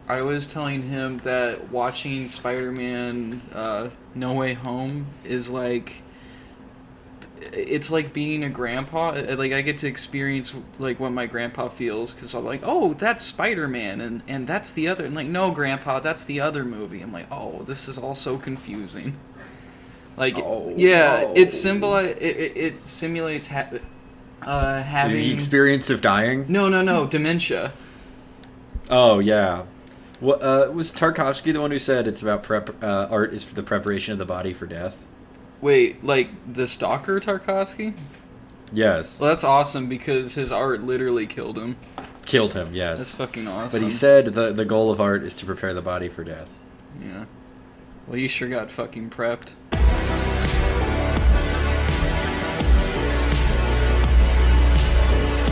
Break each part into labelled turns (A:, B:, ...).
A: I was telling him that watching Spider-Man No Way Home is like, it's like being a grandpa. Like, I get to experience like what my grandpa feels, because I'm like, oh, that's Spider-Man, and that's the other. And like, no, grandpa, that's the other movie. I'm like, oh, this is all so confusing. Like,
B: Oh
A: yeah,
B: no.
A: it simulates
B: The
A: having
B: experience of dying?
A: no dementia.
B: Oh yeah. What was Tarkovsky the one who said it's about art is for the preparation of the body for death?
A: Wait, like the stalker Tarkovsky?
B: Yes.
A: Well, that's awesome because his art literally killed him.
B: Killed him, yes.
A: That's fucking awesome.
B: But he said the goal of art is to prepare the body for death.
A: Yeah. Well, you sure got fucking prepped.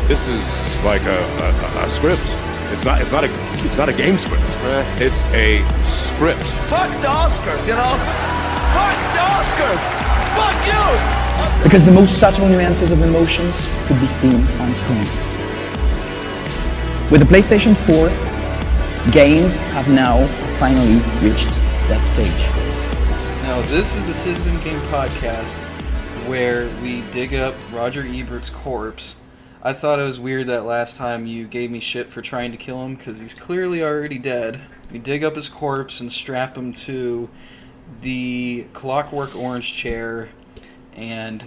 C: This is like a script. It's not a game script. It's a script.
D: Fuck the Oscars, you know? Fuck the Oscars! Fuck you!
E: Because the most subtle nuances of emotions could be seen on screen. With the PlayStation 4, games have now finally reached that stage.
A: Now, this is the Citizen Kane podcast where we dig up Roger Ebert's corpse. I thought it was weird that last time you gave me shit for trying to kill him because he's clearly already dead. We dig up his corpse and strap him to the Clockwork Orange chair and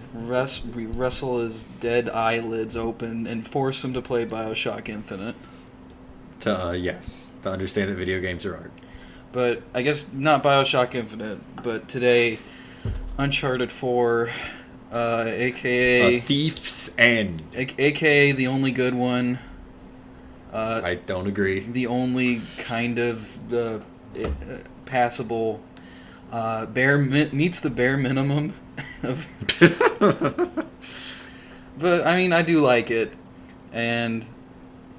A: we wrestle his dead eyelids open and force him to play Bioshock Infinite.
B: Yes. To understand that video games are art.
A: But I guess not Bioshock Infinite, but today, Uncharted 4, aka...
B: A Thief's End.
A: AKA the only good one.
B: I don't agree.
A: The only kind of passable... meets the bare minimum of... But, I mean, I do like it. And,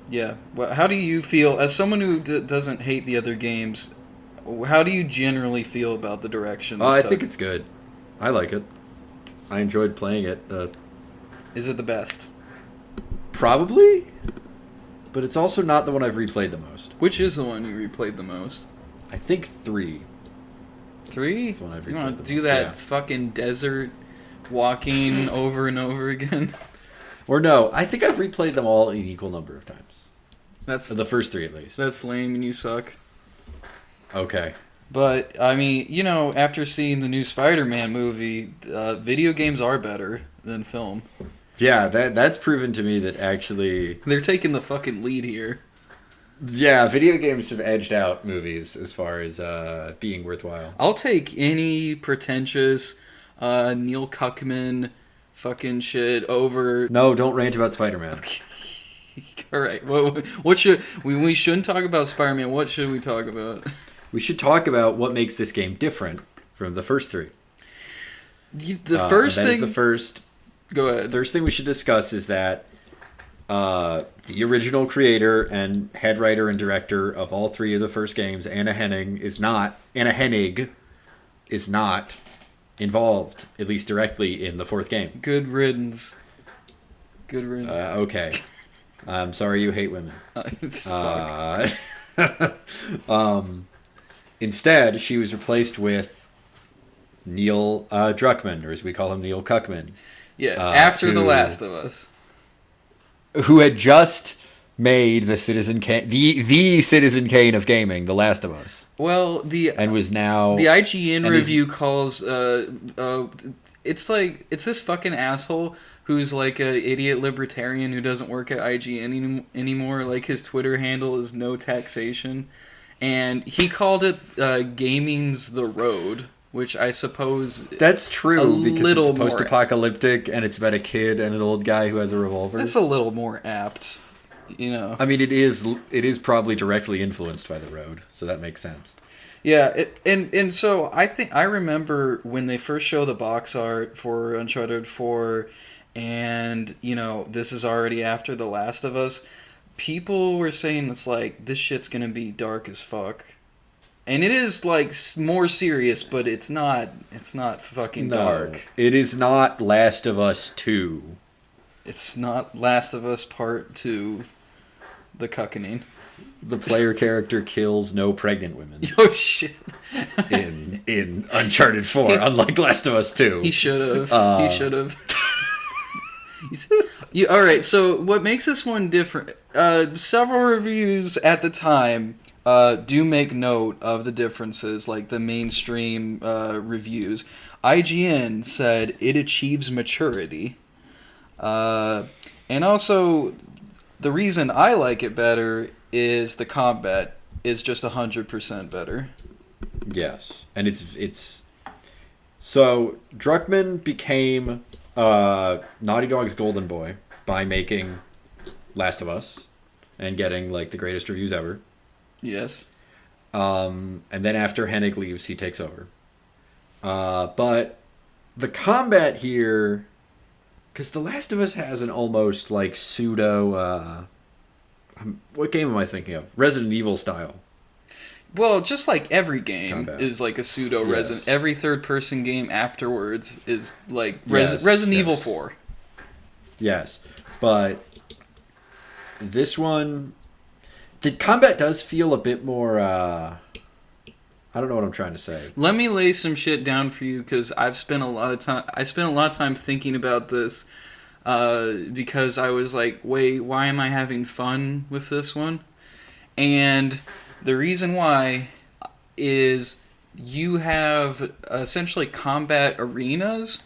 A: yeah. Well, how do you feel, as someone who doesn't hate the other games, how do you generally feel about the direction?
B: I think it's good. I like it. I enjoyed playing it.
A: Is it the best?
B: Probably. But it's also not the one I've replayed the most.
A: Which is the one you replayed the most?
B: I think 3.
A: 3?
B: That's the one I've
A: You
B: replayed
A: want
B: the
A: to do
B: most,
A: that
B: yeah.
A: fucking desert walking over and over again?
B: Or no, I think I've replayed them all an equal number of times.
A: That's
B: The first 3 at least.
A: That's lame and you suck.
B: Okay.
A: But, I mean, you know, after seeing the new Spider-Man movie, video games are better than film.
B: Yeah, that's proven to me that actually...
A: They're taking the fucking lead here.
B: Yeah, video games have edged out movies as far as being worthwhile.
A: I'll take any pretentious Neil Cuckman fucking shit over...
B: No, don't rant about Spider-Man.
A: Okay. All right. What should... We shouldn't talk about Spider-Man. What should we talk about?
B: We should talk about what makes this game different from the first 3.
A: The first thing...
B: the first...
A: Go ahead.
B: First thing we should discuss is that the original creator and head writer and director of all 3 of the first games, Anna Hennig, is not involved, at least directly, in the 4th game.
A: Good riddance. Good riddance.
B: Okay. I'm sorry you hate women.
A: It's fuck.
B: Instead, she was replaced with Neil Druckmann, or as we call him, Neil Cuckman.
A: Yeah, after The Last of Us.
B: Who had just made the Citizen Kane, the Citizen Kane of gaming, The Last of Us.
A: Well,
B: and was now
A: the IGN review calls it's this fucking asshole who's like a idiot libertarian who doesn't work at IGN anymore. Like, his Twitter handle is no taxation, and he called it gaming's the road, which I suppose
B: that's true because
A: it's
B: it's post-apocalyptic and it's about a kid and an old guy who has a revolver.
A: It's a little more apt, you know.
B: I mean, it is probably directly influenced by the road, so that makes sense.
A: Yeah, and so I remember when they first show the box art for Uncharted 4, and you know, this is already after The Last of Us. People were saying it's like, this shit's gonna be dark as fuck. And it is, like, more serious, but it's not fucking dark.
B: It is not Last of Us 2.
A: It's not Last of Us Part 2, the cuckening.
B: the player character kills no pregnant women
A: Oh shit.
B: in Uncharted 4, unlike Last of Us 2.
A: He should have. He should have. All right. So what makes this one different? Several reviews at the time do make note of the differences, like the mainstream reviews. IGN said it achieves maturity, and also the reason I like it better is the combat is just 100% better.
B: Yes, and it's so Druckmann became Naughty Dog's golden boy by making Last of Us and getting like the greatest reviews ever.
A: Yes.
B: And then after Hennig leaves, he takes over. But the combat here, because The Last of Us has an almost like pseudo. What game am I thinking of? Resident Evil style.
A: Well, just like every game
B: Combat.
A: is like a pseudo
B: Yes.
A: Resident. Every third-person game afterwards is like
B: Yes,
A: Resident
B: yes.
A: Evil 4.
B: Yes, but this one, the combat does feel a bit more. I don't know what I'm trying to say.
A: Let me lay some shit down for you because I've spent a lot of time. I spent a lot of time thinking about this because I was like, wait, why am I having fun with this one? And the reason why is you have essentially combat arenas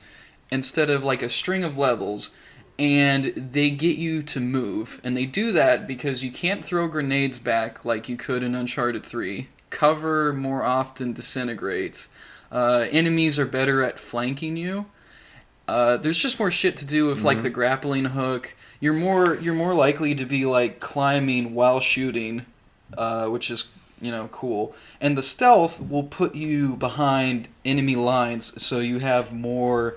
A: instead of like a string of levels, and they get you to move. And they do that because you can't throw grenades back like you could in Uncharted 3. Cover more often disintegrates. Enemies are better at flanking you. There's just more shit to do with like the grappling hook. You're more likely to be like climbing while shooting, which is cool. And the stealth will put you behind enemy lines, so you have more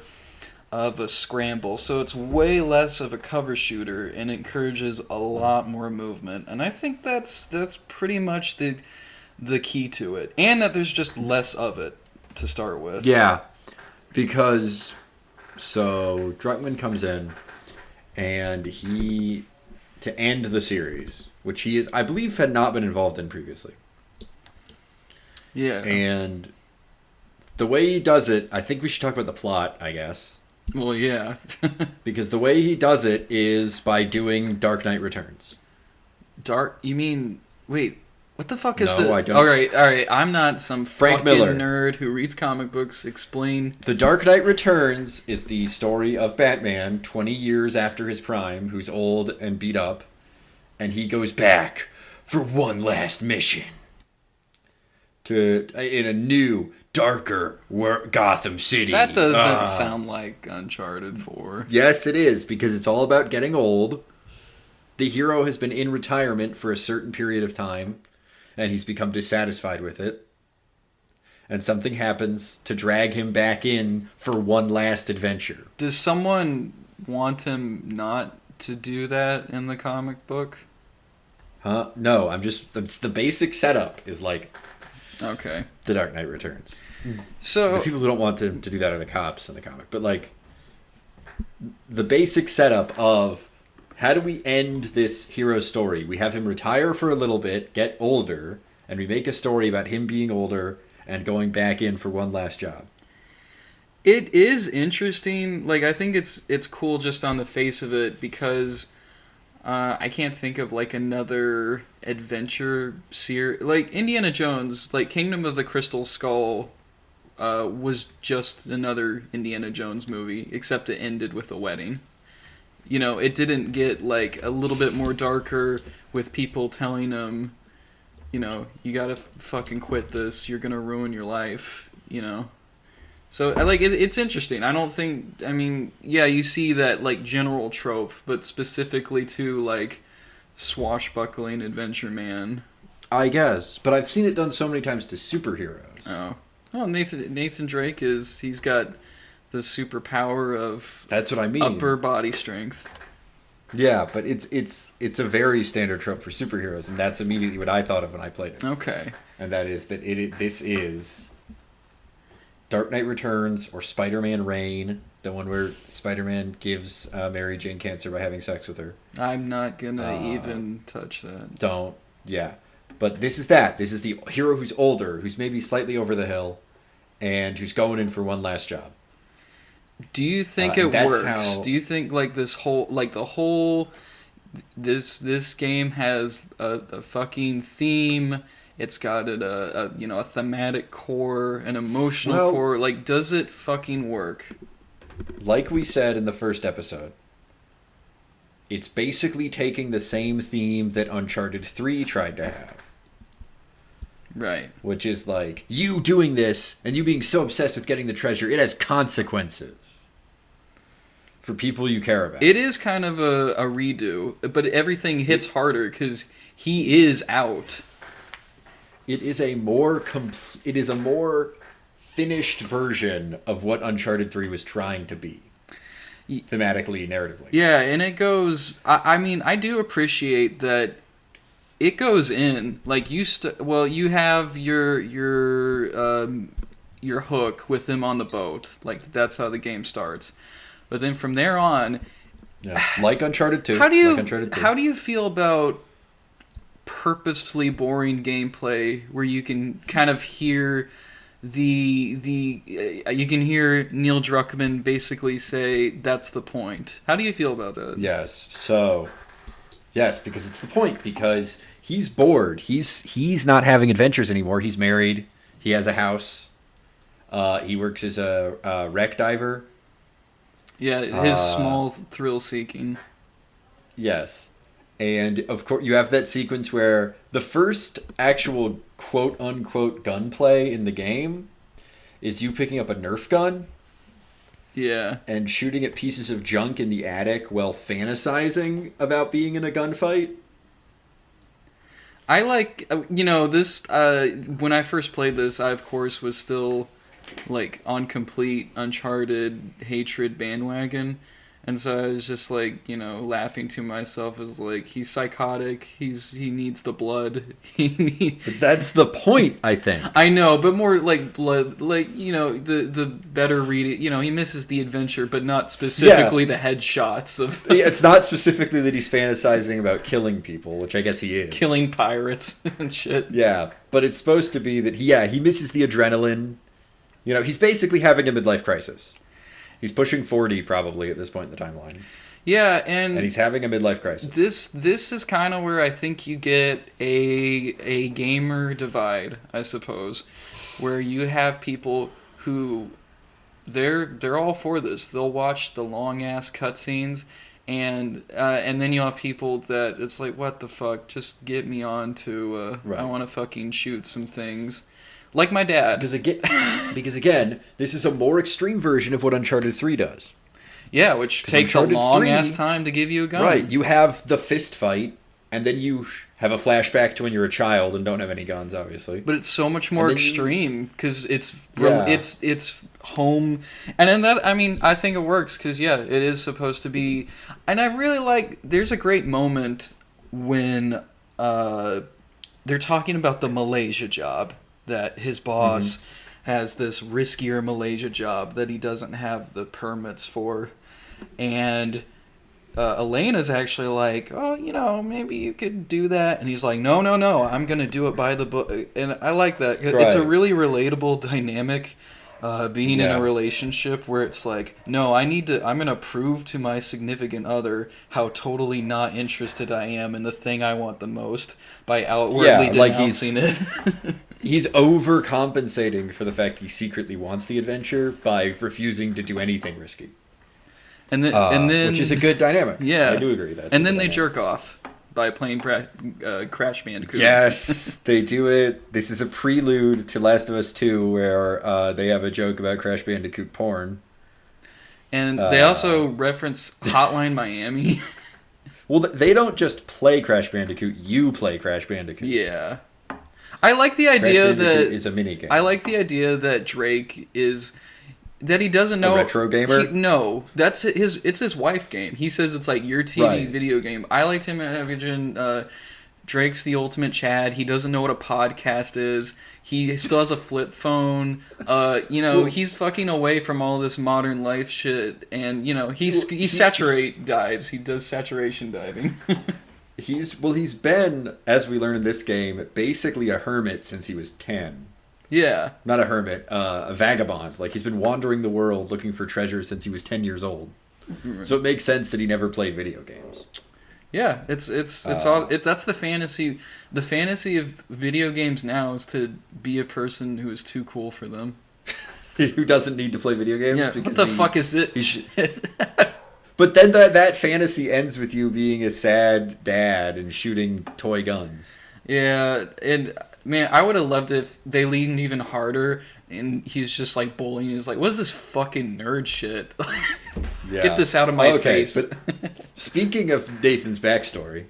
A: of a scramble. So it's way less of a cover shooter and encourages a lot more movement. And I think that's pretty much the key to it, and that there's just less of it to start with.
B: Yeah, because so Druckmann comes in, and he, to end the series, which he is, I believe, had not been involved in previously.
A: Yeah.
B: And the way he does it, I think we should talk about the plot, I guess.
A: Well, yeah.
B: Because the way he does it is by doing Dark Knight Returns.
A: You mean, wait, what the fuck is
B: No,
A: the...
B: I don't.
A: All right, I'm not some
B: Frank
A: fucking
B: Miller.
A: nerd who reads comic books. Explain.
B: The Dark Knight Returns is the story of Batman 20 years after his prime, who's old and beat up, and he goes back for one last mission in a new, darker Gotham City.
A: That doesn't sound like Uncharted 4.
B: Yes, it is, because it's all about getting old. The hero has been in retirement for a certain period of time, and he's become dissatisfied with it. And something happens to drag him back in for one last adventure.
A: Does someone want him not to do that in the comic book?
B: Huh? No, it's the basic setup is like
A: Okay.
B: The Dark Knight Returns.
A: So...
B: The people who don't want him to do that are the cops in the comic. But like, the basic setup of how do we end this hero story? We have him retire for a little bit, get older, and we make a story about him being older and going back in for one last job.
A: It is interesting. Like, I think it's cool just on the face of it because I can't think of like another adventure series like Indiana Jones. Like Kingdom of the Crystal Skull was just another Indiana Jones movie, except it ended with a wedding. It didn't get like a little bit more darker with people telling him, you gotta fucking quit this. You're gonna ruin your life. So like it's interesting. You see that like general trope, but specifically to like swashbuckling adventure man.
B: I guess, but I've seen it done so many times to superheroes.
A: Oh, Nathan Drake he's got the superpower of
B: That's what I mean.
A: upper body strength.
B: Yeah, but it's a very standard trope for superheroes, and that's immediately what I thought of when I played it.
A: Okay.
B: And that is that this is Dark Knight Returns or Spider-Man Reign, the one where Spider-Man gives Mary Jane cancer by having sex with her.
A: I'm not gonna even touch that.
B: Don't. Yeah. But this is that. This is the hero who's older, who's maybe slightly over the hill, and who's going in for one last job.
A: Do you think it works? Do you think like this game has a fucking theme? It's got a thematic core, an emotional core. Like, does it fucking work?
B: Like we said in the first episode, it's basically taking the same theme that Uncharted 3 tried to have.
A: Right.
B: Which is like, you doing this and you being so obsessed with getting the treasure, it has consequences for people you care about.
A: It is kind of a redo, but everything hits harder because he is out.
B: It is a more finished version of what Uncharted 3 was trying to be. Thematically, narratively.
A: Yeah, and it goes... I mean, I do appreciate that it goes in. Like, you have your hook with him on the boat. Like, that's how the game starts. But then from there on...
B: Yeah, like Uncharted 2.
A: How do you feel about purposefully boring gameplay where you can kind of hear... you can hear Neil Druckmann basically say that's the point. How do you feel about that?
B: Yes, because it's the point. Because he's bored. He's not having adventures anymore. He's married. He has a house. He works as a wreck diver.
A: Yeah, his small thrill seeking.
B: Yes. And, of course, you have that sequence where the first actual quote-unquote gunplay in the game is you picking up a Nerf gun.
A: Yeah. And
B: shooting at pieces of junk in the attic while fantasizing about being in a gunfight.
A: I like, this, when I first played this, I, of course, was still, like, on complete Uncharted hatred bandwagon. And so I was just like, laughing to myself as like, he's psychotic. He needs the blood.
B: But that's the point, I think.
A: I know, but more like blood, like, the better read it. He misses the adventure, but not specifically the headshots of...
B: Yeah, it's not specifically that he's fantasizing about killing people, which I guess he is.
A: Killing pirates and shit.
B: Yeah, but it's supposed to be that, he misses the adrenaline. He's basically having a midlife crisis. He's pushing 40 probably at this point in the timeline.
A: Yeah, and
B: he's having a midlife crisis.
A: This is kind of where I think you get a gamer divide, I suppose, where you have people who they're all for this. They'll watch the long ass cutscenes, and then you have people that it's like, what the fuck? Just get me on to I want to fucking shoot some things. Like my dad.
B: Because again, this is a more extreme version of what Uncharted 3 does.
A: Yeah, which takes a long-ass time to give you a gun.
B: Right, you have the fist fight, and then you have a flashback to when you're a child and don't have any guns, obviously.
A: But it's so much more extreme, because it's home. And then that, I think it works, because, it is supposed to be... And I really like... There's a great moment when they're talking about the Malaysia job. That his boss has this riskier Malaysia job that he doesn't have the permits for. And Elena's actually like, oh, maybe you could do that. And he's like, no, I'm going to do it by the book. And I like that. Right. It's a really relatable dynamic being in a relationship where it's like, no, I'm going to prove to my significant other how totally not interested I am in the thing I want the most by outwardly denouncing it.
B: He's overcompensating for the fact he secretly wants the adventure by refusing to do anything risky.
A: And then
B: which is a good dynamic.
A: Yeah.
B: I do agree with that.
A: And then they jerk off by playing Crash Bandicoot.
B: Yes, they do it. This is a prelude to Last of Us 2 where they have a joke about Crash Bandicoot porn.
A: And they also reference Hotline Miami.
B: Well, they don't just play Crash Bandicoot, you play Crash Bandicoot.
A: Yeah. I like the idea that
B: is a minigame.
A: I like the idea that Drake is that he doesn't know
B: a retro gamer.
A: No, that's it's his wife game. He says it's like your TV video game. I liked him at Drake's the ultimate Chad. He doesn't know what a podcast is. He still has a flip phone. He's fucking away from all this modern life shit, and he saturate dives. He does saturation diving.
B: He's been, as we learn in this game, basically a hermit since he was 10.
A: Yeah.
B: Not a hermit, a vagabond. Like, he's been wandering the world looking for treasure since he was 10 years old. So it makes sense that he never played video games.
A: Yeah, it's all that's the fantasy. The fantasy of video games now is to be a person who is too cool for them.
B: Who doesn't need to play video games?
A: Yeah, what the fuck is it?
B: But then that fantasy ends with you being a sad dad and shooting toy guns.
A: Yeah, and man, I would have loved if they leaned even harder and he's just like bullying. He's like, what is this fucking nerd shit?
B: Yeah.
A: Get this out of my face.
B: But speaking of Nathan's backstory,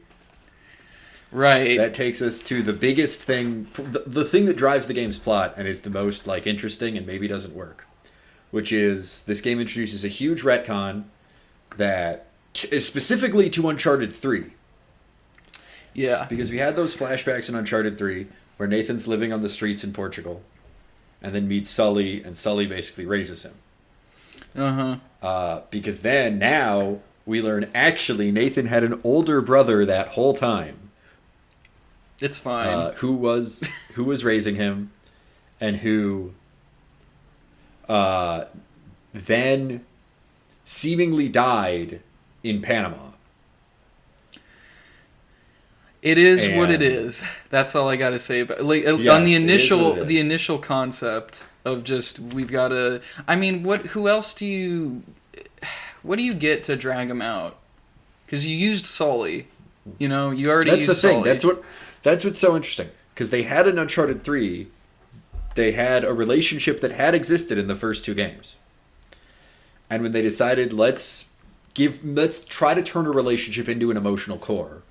A: right,
B: that takes us to the biggest thing, the thing that drives the game's plot and is the most like interesting and maybe doesn't work, which is this game introduces a huge retcon that is specifically to Uncharted 3.
A: Yeah.
B: Because we had those flashbacks in Uncharted 3 where Nathan's living on the streets in Portugal and then meets Sully, and Sully basically raises him. Because then, now, we learn actually Nathan had an older brother that whole time.
A: It's fine.
B: Who was raising him and who then seemingly died in Panama.
A: It is what it is. That's all I got to say about on the initial concept of just we've got to. I mean, who else do you? What do you get to drag him out? Because you used Sully. You know, you already.
B: That's
A: used
B: the thing.
A: Sully.
B: That's what's so interesting. Because they had an Uncharted 3. They had a relationship that had existed in the first two games. And when they decided let's try to turn a relationship into an emotional core.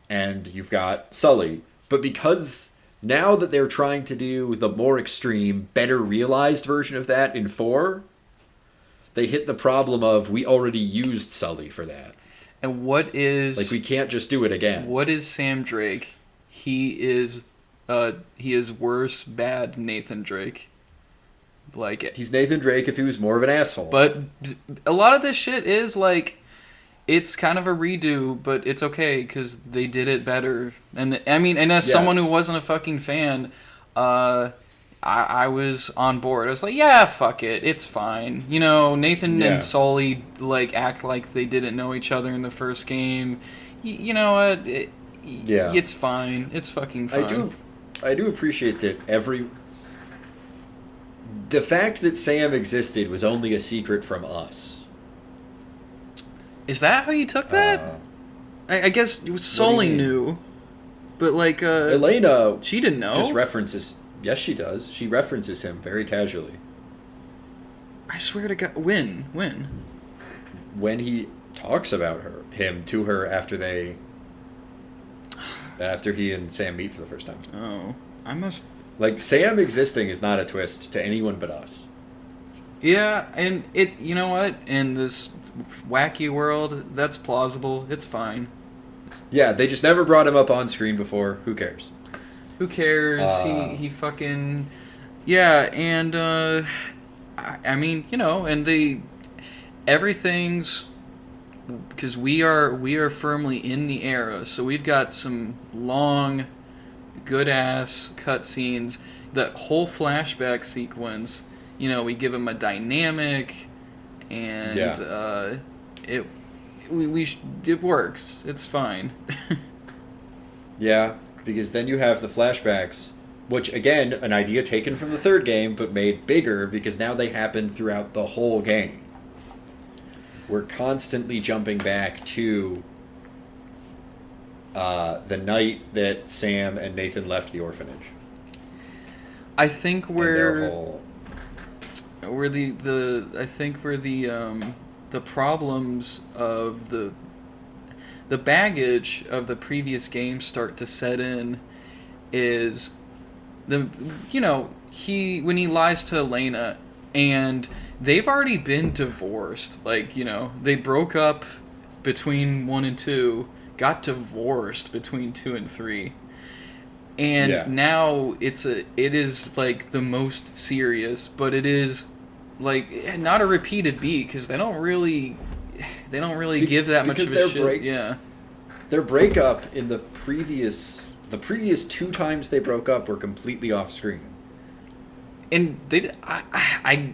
B: And you've got Sully. But because now that they're trying to do the more extreme, better realized version of that in 4, they hit the problem of we already used Sully for that.
A: And what is...
B: Like, we can't just do it again.
A: What is Sam Drake? He is worse bad Nathan Drake. Like,
B: he's Nathan Drake if he was more of an asshole.
A: But a lot of this shit is like... It's kind of a redo, but it's okay because they did it better. And I mean, and as someone who wasn't a fucking fan, I was on board. I was like, yeah, fuck it, it's fine. You know, Nathan and Sully like act like they didn't know each other in the first game. You know what? It's fine. It's fucking fine.
B: I do appreciate that the fact that Sam existed was only a secret from us.
A: Is that how you took that? I guess Sully knew, but like
B: Elena,
A: she didn't know.
B: Just references. Yes, she does. She references him very casually.
A: I swear to God, when
B: he talks about him to her after he and Sam meet for the first time.
A: Oh, I must.
B: Like, Sam existing is not a twist to anyone but us.
A: Yeah, and you know what? In this wacky world, that's plausible. It's fine.
B: Yeah, they just never brought him up on screen before. Who cares?
A: Who cares? He fucking... Yeah, and, I mean, you know, and everything's... Because we are firmly in the era, so we've got some long, good-ass cutscenes. That whole flashback sequence, you know, we give him a dynamic... And it works. It's fine.
B: Yeah, because then you have the flashbacks, which again, an idea taken from the third game, but made bigger because now they happen throughout the whole game. We're constantly jumping back to the night that Sam and Nathan left the orphanage.
A: I think the problems of the baggage of the previous games start to set in is when he lies to Elena and they've already been divorced, like, you know, they broke up between 1 and 2, got divorced between 2 and 3. And now it is like the most serious, but it is like not a repeated beat because they don't really give that much of a shit.
B: Their breakup in the previous 2 times they broke up were completely off screen.
A: And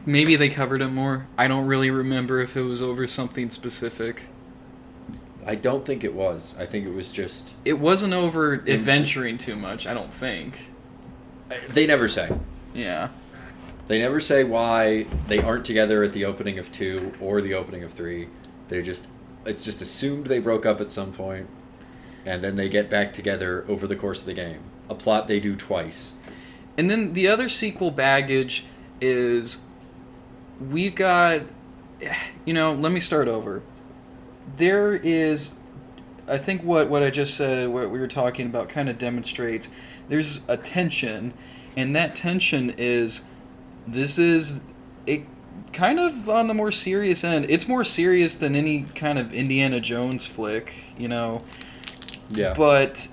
A: maybe they covered it more. I don't really remember if it was over something specific.
B: I don't think it was. I think it was just...
A: It wasn't over adventuring too much, I don't think.
B: They never say.
A: Yeah.
B: They never say why they aren't together at the opening of 2 or the opening of 3. It's just assumed they broke up at some point, and then they get back together over the course of the game. A plot they do twice.
A: And then the other sequel baggage is we've got, let me start over. There is, I think what I just said, what we were talking about kind of demonstrates there's a tension, and that tension is, this is it kind of on the more serious end. It's more serious than any kind of Indiana Jones flick, Yeah. But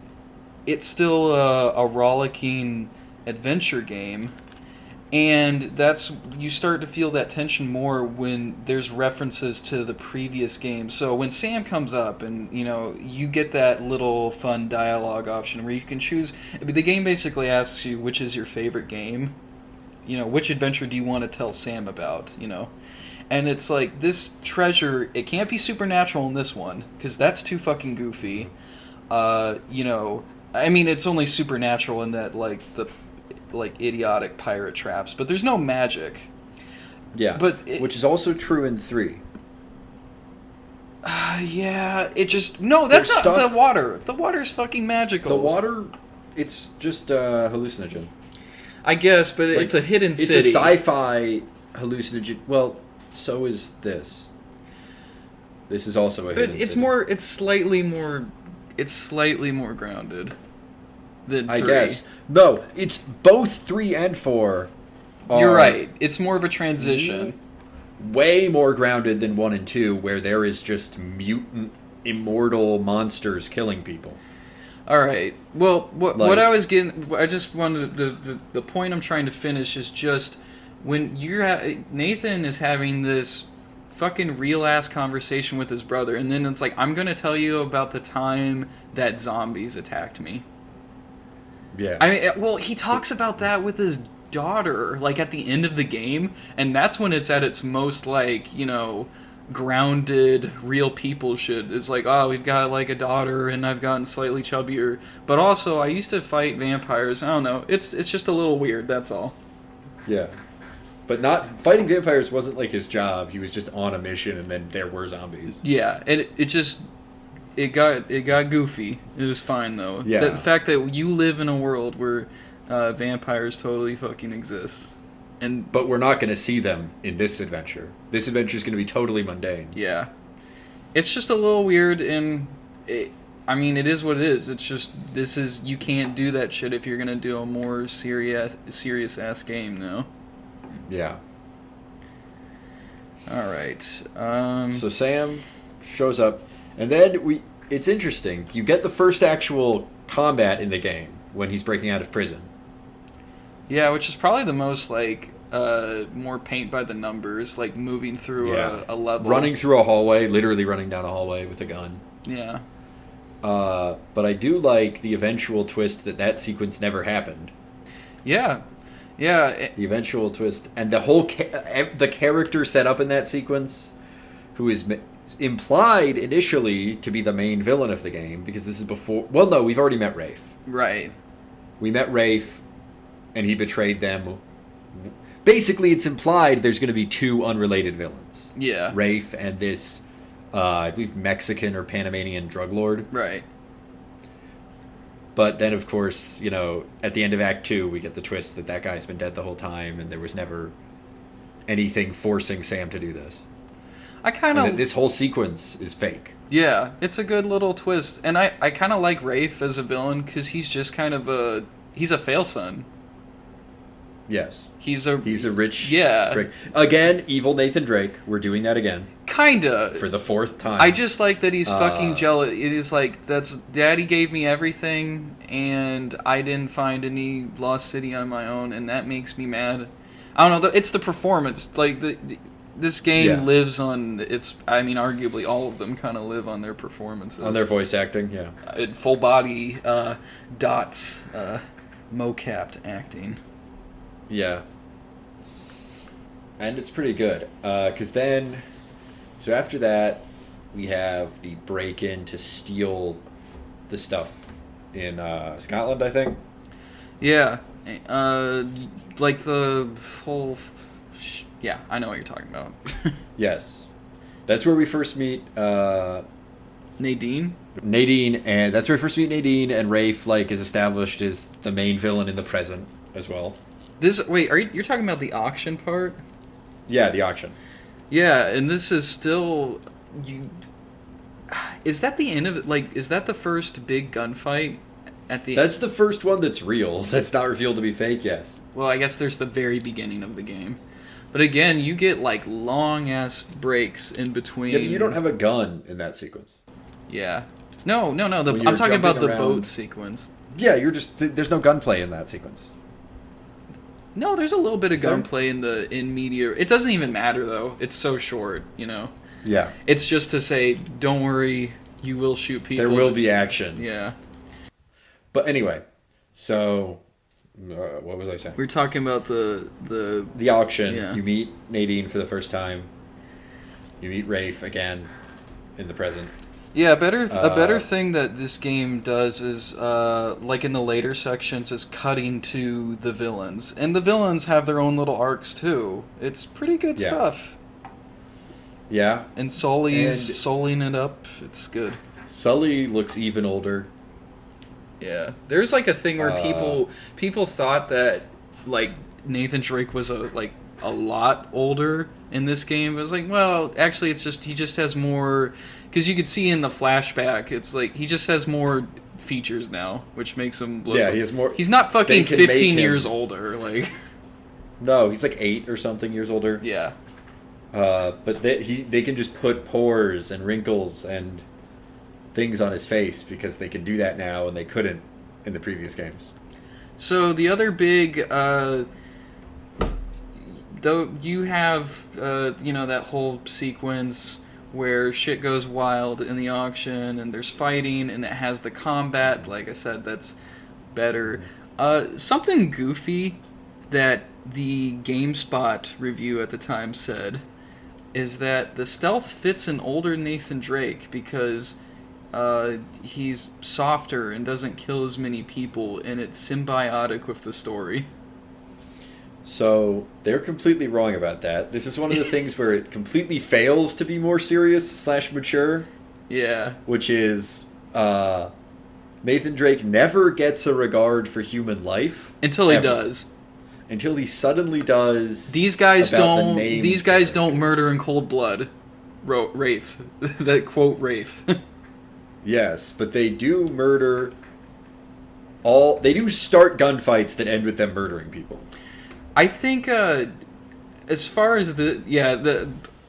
A: it's still a rollicking adventure game. And you start to feel that tension more when there's references to the previous game. So when Sam comes up and, you get that little fun dialogue option where you can choose. The game basically asks you which is your favorite game. Which adventure do you want to tell Sam about, And it's like, this treasure, it can't be supernatural in this one, because that's too fucking goofy. It's only supernatural in that, idiotic pirate traps, but there's no magic.
B: Yeah, which is also true in 3.
A: Yeah, it just... No, that's not
B: stuff,
A: the water. The water's fucking magical.
B: The water, it's just hallucinogen.
A: I guess, but it's a hidden city.
B: It's a sci-fi hallucinogen. Well, so is this. This is also a hidden city.
A: But it's slightly more grounded than 3.
B: I guess. No, it's both 3 and 4.
A: You're right. It's more of a transition.
B: Way more grounded than 1 and 2, where there is just mutant, immortal monsters killing people.
A: All right. Well, what I was getting, I just wanted the point I'm trying to finish is just when Nathan is having this fucking real ass conversation with his brother, and then it's like, I'm gonna tell you about the time that zombies attacked me. Yeah. He talks about that with his daughter, at the end of the game, and that's when it's at its most, grounded, real people shit. It's like, oh, we've got, a daughter, and I've gotten slightly chubbier, but also, I used to fight vampires. I don't know. It's just a little weird, that's all.
B: Yeah. But not fighting vampires wasn't, his job. He was just on a mission, and then there were zombies.
A: Yeah, and it got goofy. It was fine, though.
B: Yeah.
A: The fact that you live in a world where vampires totally fucking exist.
B: But we're not going to see them in this adventure. This adventure is going to be totally mundane.
A: Yeah. It's just a little weird, and it is what it is. It's just, you can't do that shit if you're going to do a more serious-ass game, no?
B: Yeah.
A: All right.
B: So Sam shows up, and then it's interesting. You get the first actual combat in the game when he's breaking out of prison.
A: Yeah, which is probably the most, more paint by the numbers, moving through a level.
B: Running through a hallway, literally running down a hallway with a gun.
A: Yeah.
B: But I do like the eventual twist that sequence never happened.
A: Yeah. Yeah.
B: The eventual twist, and the whole the character set up in that sequence, who is implied initially to be the main villain of the game, because this is before... Well, no, we've already met Rafe.
A: Right.
B: We met Rafe, and he betrayed them. Basically, it's implied there's going to be 2 unrelated villains.
A: Yeah.
B: Rafe and this, I believe, Mexican or Panamanian drug lord.
A: Right.
B: But then, of course, at the end of Act 2, we get the twist that guy's been dead the whole time, and there was never anything forcing Sam to do this. This whole sequence is fake.
A: Yeah, it's a good little twist. And I kind of like Rafe as a villain, because he's just kind of he's a fail son.
B: Yes.
A: He's a
B: rich
A: Drake.
B: Again, evil Nathan Drake. We're doing that again.
A: Kinda.
B: For the 4th time.
A: I just like that he's fucking jealous. It is Daddy gave me everything, and I didn't find any lost city on my own, and that makes me mad. I don't know, it's the performance. This game
B: Yeah.
A: lives on arguably all of them kind of live on their performances.
B: On their voice acting, yeah.
A: Full body dots, mocapped acting.
B: Yeah. And it's pretty good. Because then, so after that, we have the break-in to steal the stuff in Scotland, I think.
A: Yeah. Like the whole... Yeah, I know what you're talking about.
B: Yes. That's where we first meet
A: Nadine?
B: Nadine, and that's where we first meet Nadine, and Rafe, like, is established as the main villain in the present as well.
A: Wait, you're talking about the auction part?
B: Yeah, the auction.
A: Yeah, and this is still... Is that the end of it? Like, is that the first big gunfight at the
B: That's the first one that's real. That's not revealed to be fake, yes.
A: Well, I guess there's the very beginning of the game. But again, you get, like, long-ass breaks in between.
B: Yeah, but you don't have a gun in that sequence.
A: Yeah. No.
B: When
A: I'm
B: you're
A: talking about
B: jumping
A: the
B: around.
A: boat sequence.
B: Yeah, there's no gunplay in that sequence.
A: No, there's a little bit of
B: Is there?
A: gunplay in media. It doesn't even matter, though. It's so short, you know?
B: Yeah.
A: It's just to say, don't worry, you will shoot people.
B: There will be action.
A: Yeah.
B: But anyway, so what was I saying?
A: We're talking about the
B: auction.
A: Yeah.
B: You meet Nadine for the first time. You meet Rafe again in the present.
A: Yeah, a better thing that this game does is, like in the later sections, is cutting to the villains. And the villains have their own little arcs, too. It's pretty good
B: Yeah.
A: stuff.
B: Yeah.
A: And Sully's souling it up. It's good.
B: Sully looks even older.
A: Yeah. There's like a thing where people thought that, like, Nathan Drake was a lot older in this game. It was like, well, actually, it's just he just has more... Because you could see in the flashback, it's like he just has more features now, which makes him look...
B: Yeah, he has more...
A: He's not fucking
B: They can make
A: 15
B: him-
A: years older, like...
B: No, he's like 8 or something years older.
A: Yeah.
B: But they can just put pores and wrinkles and things on his face because they can do that now and they couldn't in the previous games.
A: So the other big... though you have, that whole sequence where shit goes wild in the auction and there's fighting and it has the combat, like I said, that's better. Something goofy that the GameSpot review at the time said is that the stealth fits an older Nathan Drake because he's softer and doesn't kill as many people and it's symbiotic with the story.
B: So they're completely wrong about that. This is one of the things where it completely fails to be more serious / mature.
A: Yeah.
B: Which is Nathan Drake never gets a regard for human life
A: Until he
B: ever.
A: does.
B: Until he suddenly does.
A: These guys
B: about the
A: don't.
B: names
A: These
B: of
A: guys
B: them.
A: don't murder in cold blood. Rafe. That quote Rafe.
B: Yes, but they do murder all. They do start gunfights that end with them murdering people.
A: I think, as far as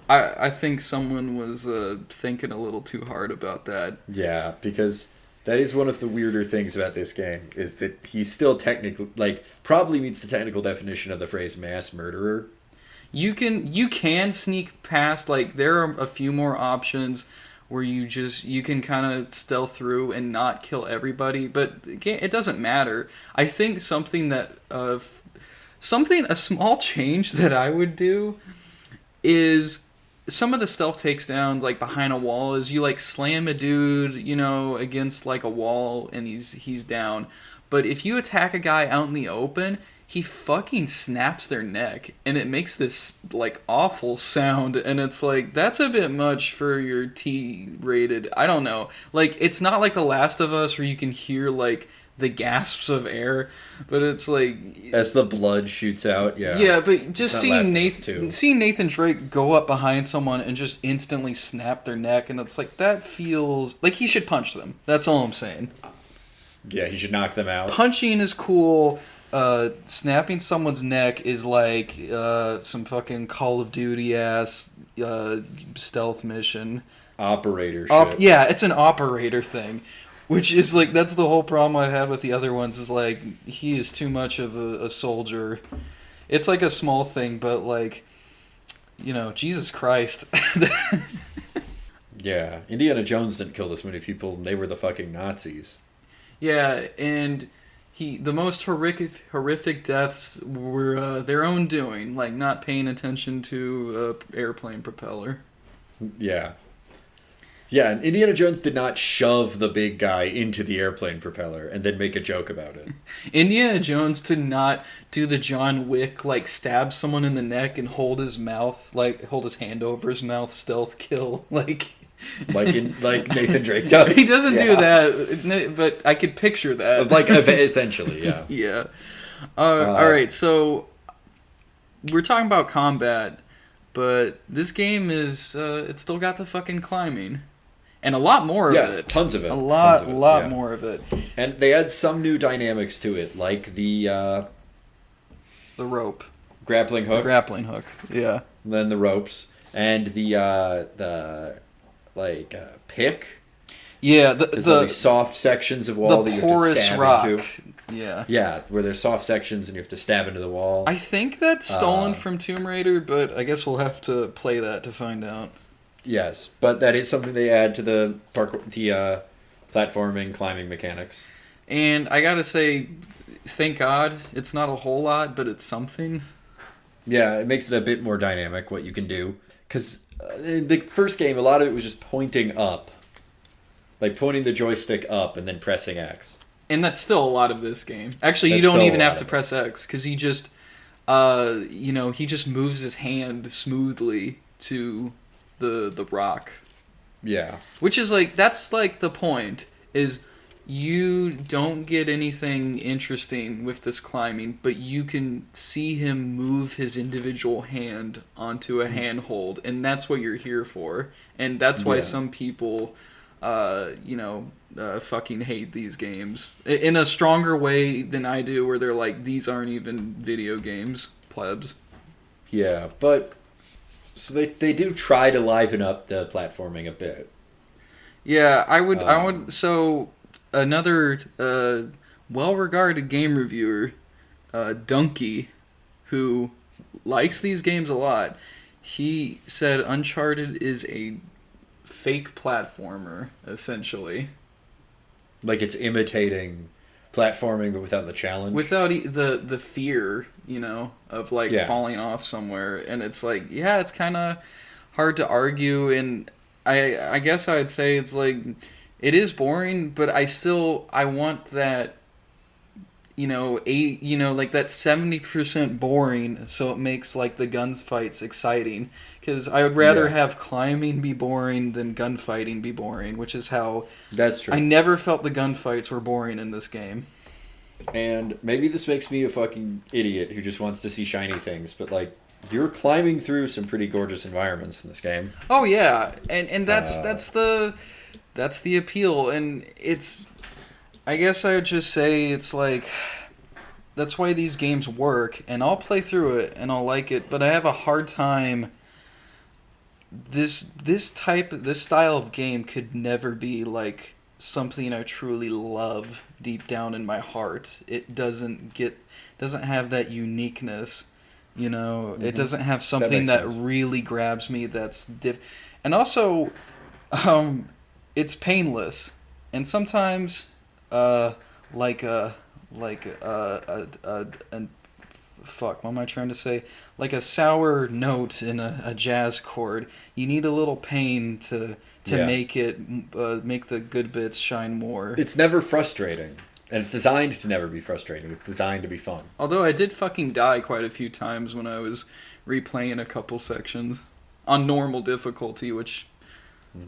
A: I think someone was thinking a little too hard about that.
B: Yeah, because that is one of the weirder things about this game is that he's still technically probably meets the technical definition of the phrase mass murderer.
A: You can sneak past, like, there are a few more options where you can kind of stealth through and not kill everybody, but it doesn't matter. I think a small change that I would do is some of the stealth takedowns, like behind a wall, is you like slam a dude, against like a wall and he's down. But if you attack a guy out in the open, he fucking snaps their neck and it makes this like awful sound and it's like that's a bit much for your T-rated. I don't know. Like it's not like The Last of Us where you can hear like the gasps of air, but it's like
B: As the blood shoots out, yeah.
A: Yeah, but just
B: It's not
A: seeing Nathan Drake go up behind someone and just instantly snap their neck, and it's like that feels like he should punch them. That's all I'm saying.
B: Yeah, he should knock them out.
A: Punching is cool. Snapping someone's neck is like some fucking Call of Duty ass stealth mission.
B: Operator shit.
A: Yeah, it's an operator thing. Which is like, that's the whole problem I had with the other ones, is like, he is too much of a soldier. It's like a small thing, but like, Jesus Christ.
B: Yeah, Indiana Jones didn't kill this many people, and they were the fucking Nazis.
A: Yeah, and the most horrific deaths were their own doing, like not paying attention to a airplane propeller.
B: Yeah. Yeah, and Indiana Jones did not shove the big guy into the airplane propeller and then make a joke about it.
A: Indiana Jones did not do the John Wick, like, stab someone in the neck and hold his hand over his mouth, stealth kill, like
B: like Nathan Drake does.
A: He doesn't do that, but I could picture that.
B: Like, essentially, yeah.
A: Yeah. All right, so we're talking about combat, but this game is, it's still got the fucking climbing. And a lot more of it.
B: Tons of it.
A: A lot more of it.
B: And they add some new dynamics to it, like the
A: rope.
B: Grappling hook.
A: Grappling hook, yeah.
B: And then the ropes. And the pick.
A: Yeah,
B: the soft sections of wall that you have to stab
A: rock.
B: into.
A: Yeah.
B: Yeah, where there's soft sections and you have to stab into the wall.
A: I think that's stolen from Tomb Raider, but I guess we'll have to play that to find out.
B: Yes, but that is something they add to the platforming, climbing mechanics.
A: And I gotta say, thank God, it's not a whole lot, but it's something.
B: Yeah, it makes it a bit more dynamic, what you can do. Because in the first game, a lot of it was just pointing up. Like pointing the joystick up and then pressing X.
A: And that's still a lot of this game. Actually, you don't even have to press X, because he just, he just moves his hand smoothly to the rock.
B: Yeah.
A: Which is that's the point, is you don't get anything interesting with this climbing, but you can see him move his individual hand onto a handhold, and that's what you're here for. And that's why some people, fucking hate these games in a stronger way than I do, where they're like, these aren't even video games, plebs.
B: Yeah, but so they do try to liven up the platforming a bit.
A: Yeah, I would. So another well-regarded game reviewer, Donkey, who likes these games a lot, he said Uncharted is a fake platformer, essentially.
B: Like it's imitating platforming, but without the challenge.
A: Without the fear, of falling off somewhere. And it's it's kind of hard to argue. And I guess I'd say it's it is boring, but I want that, that 70% boring, so it makes the gunfights exciting. Because I would rather have climbing be boring than gunfighting be boring, which is how...
B: That's true.
A: I never felt the gunfights were boring in this game.
B: And maybe this makes me a fucking idiot who just wants to see shiny things, but you're climbing through some pretty gorgeous environments in this game.
A: Oh yeah, and that's the appeal, and it's... I guess I would just say it's that's why these games work, and I'll play through it and I'll like it, but I have a hard time. This style of game could never be something I truly love deep down in my heart. It doesn't have that uniqueness, Mm-hmm. It doesn't have something that really grabs me. And also, it's painless, and sometimes, what am I trying to say? Like a sour note in a jazz chord. You need a little pain to make the good bits shine more.
B: It's never frustrating. And it's designed to never be frustrating. It's designed to be fun.
A: Although I did fucking die quite a few times when I was replaying a couple sections on normal difficulty, which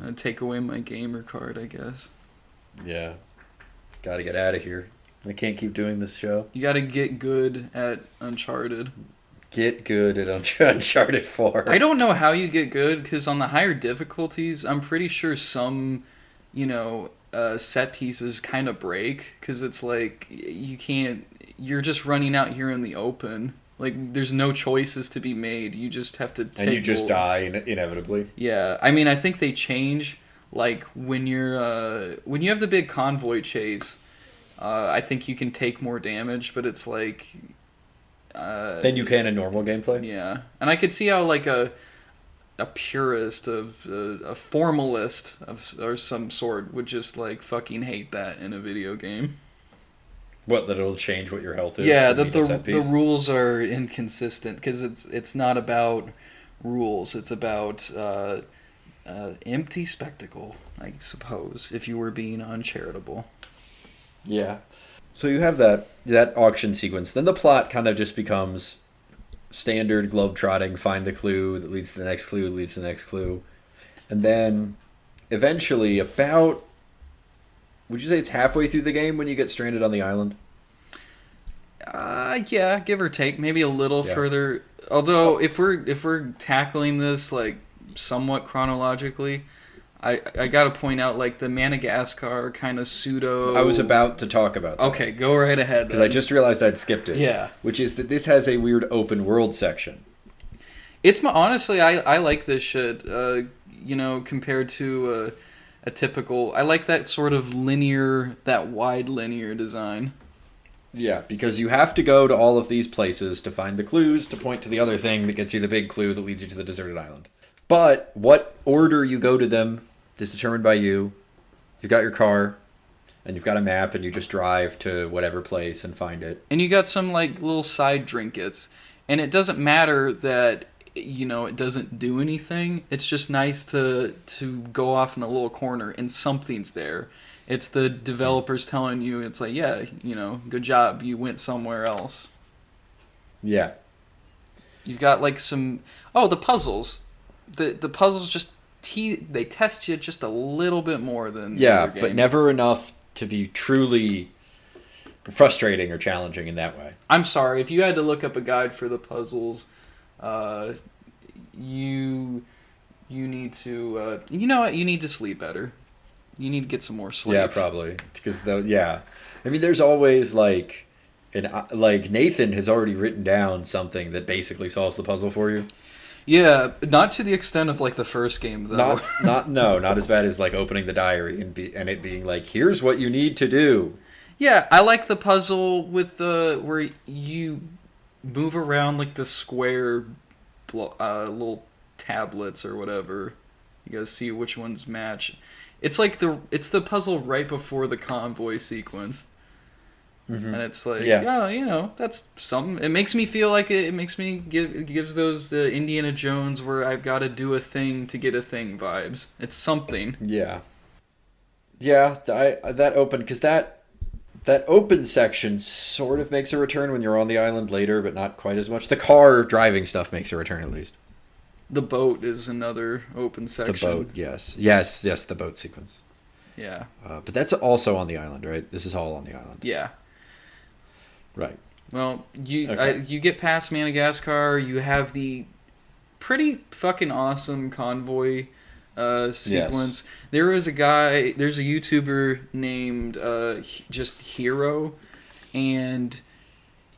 A: I'd take away my gamer card, I guess.
B: Yeah. Gotta get out of here. I can't keep doing this show.
A: You gotta get good at Uncharted.
B: Get good at Uncharted 4.
A: I don't know how you get good, because on the higher difficulties, I'm pretty sure some, set pieces kind of break, because it's you're just running out here in the open. There's no choices to be made. You just have to take...
B: And you just die inevitably.
A: Yeah. I mean, I think they change, when you have the big convoy chase, I think you can take more damage, but it's
B: than you can in normal gameplay?
A: Yeah. And I could see how, a purist of a formalist or some sort would just like fucking hate that in a video game.
B: What, that it'll change what your health is?
A: Yeah,
B: to
A: that
B: meet a set
A: the
B: piece?
A: rules are inconsistent because it's not about rules. It's about empty spectacle, I suppose, if you were being uncharitable.
B: Yeah. So you have that auction sequence. Then the plot kind of just becomes standard globetrotting, find the clue that leads to the next clue, leads to the next clue. And then eventually about, would you say it's halfway through the game when you get stranded on the island?
A: Yeah, give or take, maybe a little
B: Yeah.
A: further. Although if we're tackling this like somewhat chronologically, I gotta point out like the Madagascar kind of pseudo.
B: I was about to talk about that.
A: Okay, go right ahead.
B: Because I just realized I'd skipped it.
A: Yeah.
B: Which is that this has a weird open world section.
A: It's honestly, I like this shit. Compared to a typical, I like that sort of linear, that wide linear design.
B: Yeah, because you have to go to all of these places to find the clues to point to the other thing that gets you the big clue that leads you to the deserted island. But what order you go to them is determined by you. You've got your car, and you've got a map, and you just drive to whatever place and find it.
A: And you got some like little side trinkets, and it doesn't matter that it doesn't do anything. It's just nice to go off in a little corner and something's there. It's the developers telling you, it's like, yeah, good job, you went somewhere else.
B: Yeah.
A: You've got like the puzzles. The puzzles just they test you just a little bit more than the other
B: but
A: games.
B: never enough to be truly frustrating or challenging in that way.
A: I'm sorry, if you had to look up a guide for the puzzles, you need to you need to sleep better. You need to get some more sleep.
B: Yeah, probably. Because I mean, there's always like Nathan has already written down something that basically solves the puzzle for you.
A: Yeah, not to the extent of like the first game though.
B: Not as bad as like opening the diary and it being like, here's what you need to do.
A: Yeah, I like the puzzle with where you move around like the square little tablets or whatever. You guys see which ones match. It's like the puzzle right before the convoy sequence. Mm-hmm. And it's like, that's something. It makes me feel like it makes me gives those the Indiana Jones where I've got to do a thing to get a thing vibes. It's something.
B: Yeah. Yeah, that open section sort of makes a return when you're on the island later, but not quite as much. The car driving stuff makes a return at least.
A: The boat is another open section.
B: The boat, yes, the boat sequence.
A: Yeah.
B: But that's also on the island, right? This is all on the island.
A: Yeah.
B: Right.
A: Well, you get past Madagascar, you have the pretty fucking awesome convoy sequence. Yes. There's a YouTuber named just Hero, and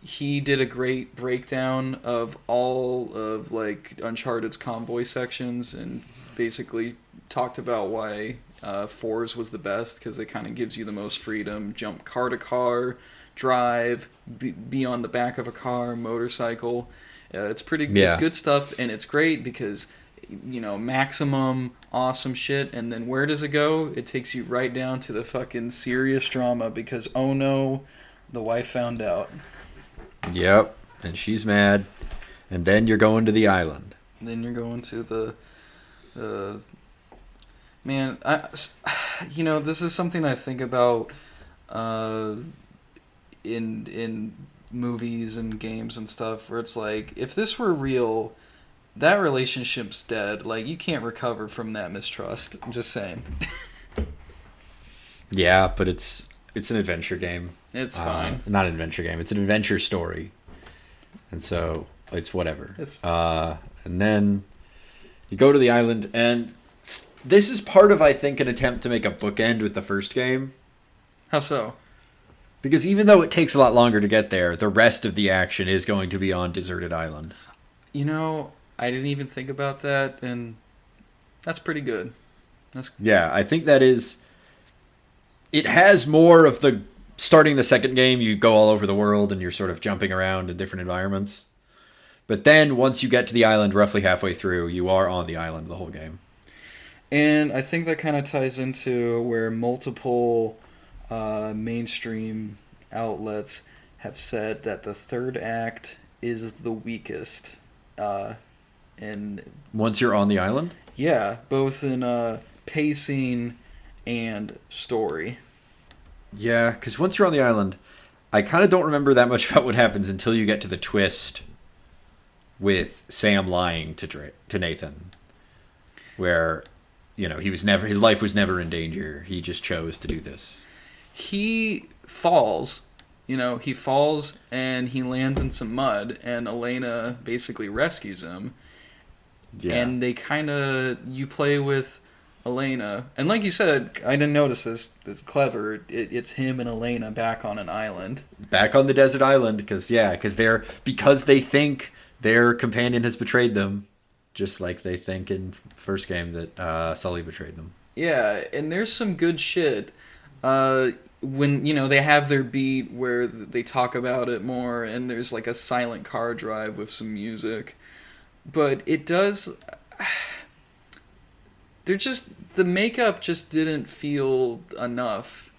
A: he did a great breakdown of all of like Uncharted's convoy sections and basically talked about why 4's was the best because it kind of gives you the most freedom. Jump car to car, drive, be on the back of a car, motorcycle. It's pretty. Yeah. It's good stuff, and it's great because maximum awesome shit. And then where does it go? It takes you right down to the fucking serious drama because oh no, the wife found out.
B: Yep, and she's mad, and then you're going to the island.
A: Then you're going to the man. This is something I think about in movies and games and stuff, where it's like, if this were real, that relationship's dead. Like, you can't recover from that mistrust. I'm just saying.
B: Yeah, but it's an adventure game.
A: It's fine.
B: Not an adventure game. It's an adventure story. And so it's whatever. And then you go to the island, and this is part of, I think, an attempt to make a bookend with the first game.
A: How so?
B: Because even though it takes a lot longer to get there, the rest of the action is going to be on Deserted Island.
A: I didn't even think about that, and that's pretty good.
B: Yeah, I think that is... It has more of the... Starting the second game, you go all over the world and you're sort of jumping around in different environments. But then once you get to the island roughly halfway through, you are on the island the whole game.
A: And I think that kind of ties into where multiple mainstream outlets have said that the third act is the weakest. And
B: once you're on the island?
A: yeah, both in pacing and story.
B: Yeah, because once you're on the island, I kind of don't remember that much about what happens until you get to the twist with Sam lying to Nathan, where his life was never in danger. He just chose to do this.
A: He falls. He falls and he lands in some mud, and Elena basically rescues him. Yeah. And you play with Elena. And like you said, I didn't notice this. It's clever. It's him and Elena back on an island.
B: Back on the desert island, because they think their companion has betrayed them, just like they think in first game that Sully betrayed them.
A: Yeah, and there's some good shit. When, they have their beat where they talk about it more, and there's like a silent car drive with some music. But it does... the makeup just didn't feel enough.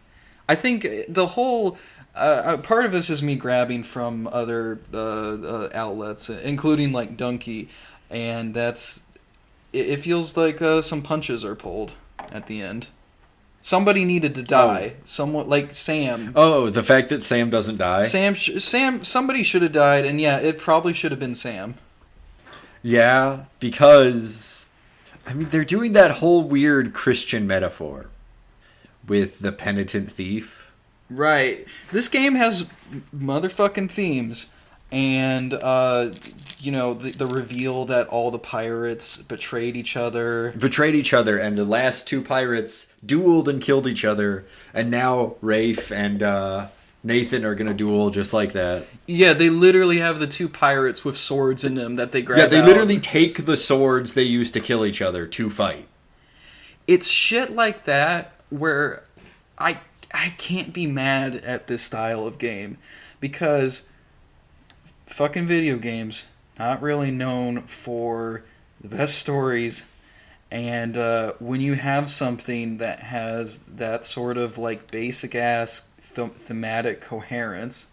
A: I think the whole... part of this is me grabbing from other outlets, including like Dunkey, and it feels like some punches are pulled at the end. Somebody needed to die. Someone like Sam.
B: Oh, the fact that Sam doesn't die?
A: Somebody should have died, and yeah, it probably should have been Sam.
B: Yeah, because they're doing that whole weird Christian metaphor with the penitent thief.
A: Right. This game has motherfucking themes, and the reveal that all the pirates betrayed each other,
B: and the last two pirates dueled and killed each other, and now Rafe and Nathan are gonna duel just like that.
A: Yeah, they literally have the two pirates with swords in them that they grab.
B: Yeah, they
A: out.
B: literally take the swords they used to kill each other to fight.
A: It's shit like that where I can't be mad at this style of game, because fucking video games, not really known for the best stories, and when you have something that has that sort of like basic ass thematic coherence,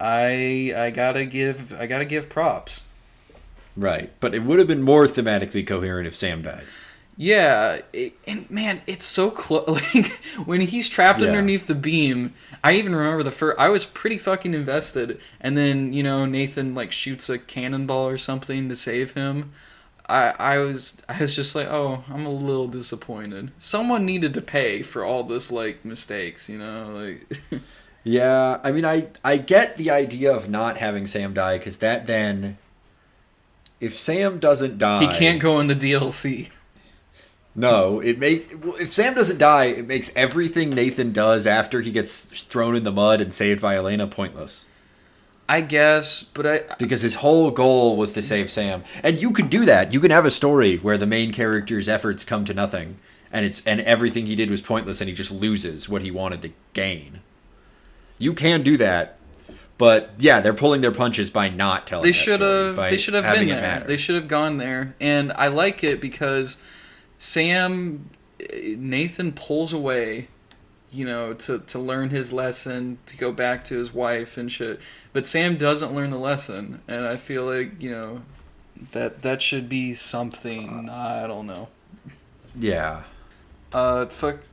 A: I gotta give props.
B: Right, but it would have been more thematically coherent if Sam died.
A: Yeah, and man, it's so close. Like when he's trapped underneath the beam, I even remember I was pretty fucking invested. And then Nathan like shoots a cannonball or something to save him. I was just like, oh, I'm a little disappointed. Someone needed to pay for all this like mistakes, like.
B: Yeah, I get the idea of not having Sam die, because that then, if Sam doesn't die,
A: he can't go in the DLC.
B: No, if Sam doesn't die, it makes everything Nathan does after he gets thrown in the mud and saved by Elena pointless.
A: I guess, but
B: because his whole goal was to save Sam, and you can do that. You can have a story where the main character's efforts come to nothing, and everything he did was pointless, and he just loses what he wanted to gain. You can do that, but yeah, they're pulling their punches by not telling. They should have
A: been there. They should have gone there, and I like it because Nathan pulls away, to learn his lesson, to go back to his wife and shit. But Sam doesn't learn the lesson, and I feel like, that should be something. I don't know.
B: Yeah.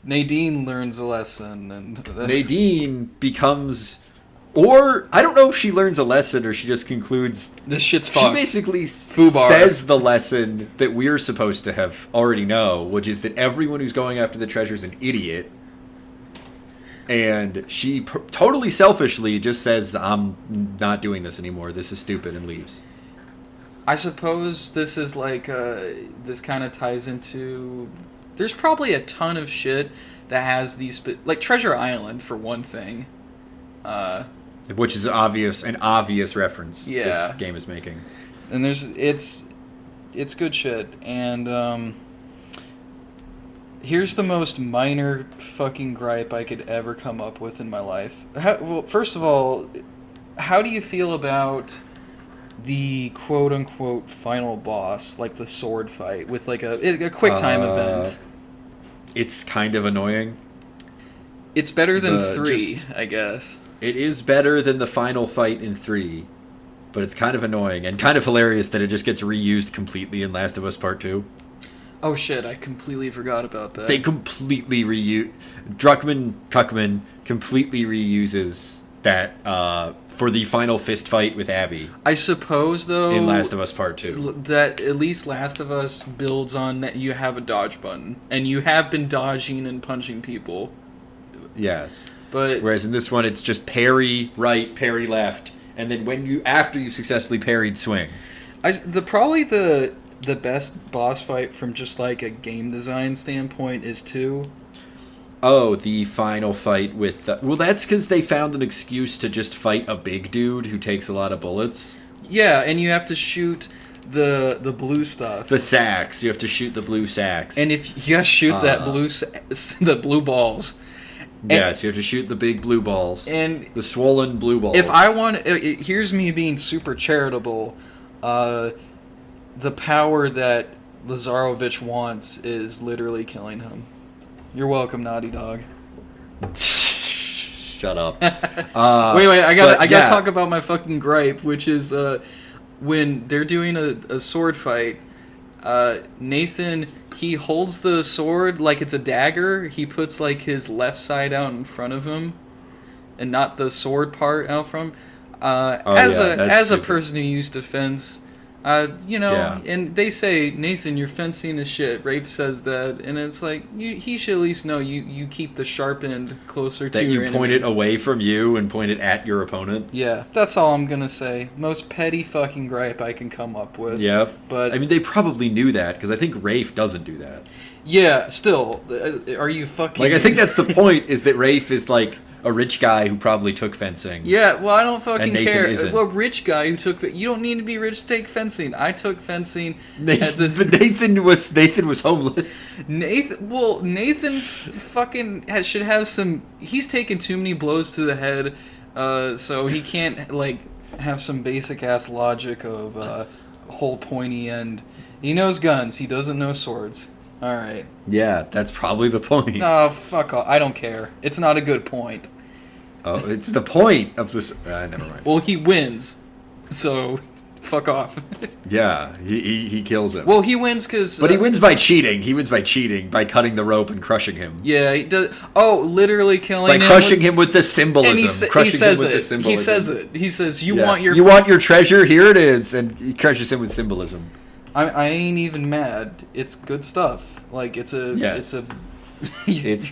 A: Nadine learns a lesson, and
B: Nadine becomes, or I don't know if she learns a lesson or she just concludes
A: this shit's fucked.
B: She basically says the lesson that we're supposed to have already know, which is that everyone who's going after the treasure is an idiot. And she totally selfishly just says, I'm not doing this anymore. This is stupid, and leaves.
A: I suppose this is like, this kind of ties into... There's probably a ton of shit that has these... Like Treasure Island, for one thing.
B: Which is an obvious reference this game is making.
A: And it's good shit. And, here's the most minor fucking gripe I could ever come up with in my life. Well, first of all, how do you feel about the quote-unquote final boss, like the sword fight, with like a quick time event.
B: It's kind of annoying.
A: It's better than 3, I guess.
B: It is better than the final fight in 3, but it's kind of annoying and kind of hilarious that it just gets reused completely in Last of Us Part 2.
A: Oh shit, I completely forgot about that.
B: They completely Druckmann completely reuses that for the final fist fight with Abby.
A: I suppose, though,
B: in Last of Us Part 2.
A: That at least Last of Us builds on that you have a dodge button, and you have been dodging and punching people.
B: Yes.
A: But
B: whereas in this one, it's just parry right, parry left, and then after you've successfully parried, swing.
A: Probably the best boss fight from just like a game design standpoint is 2.
B: Oh, the final fight with... well, that's because they found an excuse to just fight a big dude who takes a lot of bullets.
A: Yeah, and you have to shoot the blue stuff.
B: The sacks. You have to shoot the blue sacks.
A: And if you have to shoot the blue balls.
B: Yes, you have to shoot the big blue balls.
A: And
B: the swollen blue balls.
A: If I want... here's me being super charitable. The power that Lazarovich wants is literally killing him. You're welcome, Naughty Dog.
B: Shut up.
A: Wait, I gotta talk about my fucking gripe, which is when they're doing a sword fight, Nathan, he holds the sword like it's a dagger. He puts like his left side out in front of him, and not the sword part out from. As a person who used to fence, and they say, Nathan, your fencing is shit. Rafe says that, and it's like, he should at least know you keep the sharp end closer to your enemy.
B: That you point it away from you and point it at your opponent.
A: Yeah, that's all I'm gonna say. Most petty fucking gripe I can come up with.
B: Yeah,
A: but
B: I mean, they probably knew that, because I think Rafe doesn't do that.
A: Yeah, still, are you fucking...
B: Like, I think that's the point, is that Rafe is, like, a rich guy who probably took fencing.
A: Yeah, well, I don't fucking care.
B: Isn't.
A: Well, rich guy who took... You don't need to be rich to take fencing. I took fencing at this...
B: But Nathan was homeless.
A: Nathan fucking should have some... He's taken too many blows to the head, so he can't, like, have some basic-ass logic of whole pointy end. He knows guns. He doesn't know swords. All right.
B: Yeah, that's probably the point.
A: Oh, fuck off. I don't care. It's not a good point.
B: Oh, it's the point of this... never mind.
A: Well, he wins, so fuck off.
B: Yeah, he kills him.
A: Well, he wins because...
B: But he wins by cheating. He wins by cheating, by cutting the rope and crushing him.
A: Yeah, he does... Oh, literally killing him.
B: By crushing him with the symbolism.
A: And he says it. He says, you want your treasure?
B: Here it is. And he crushes him with symbolism.
A: I ain't even mad. It's good stuff. Like, it's the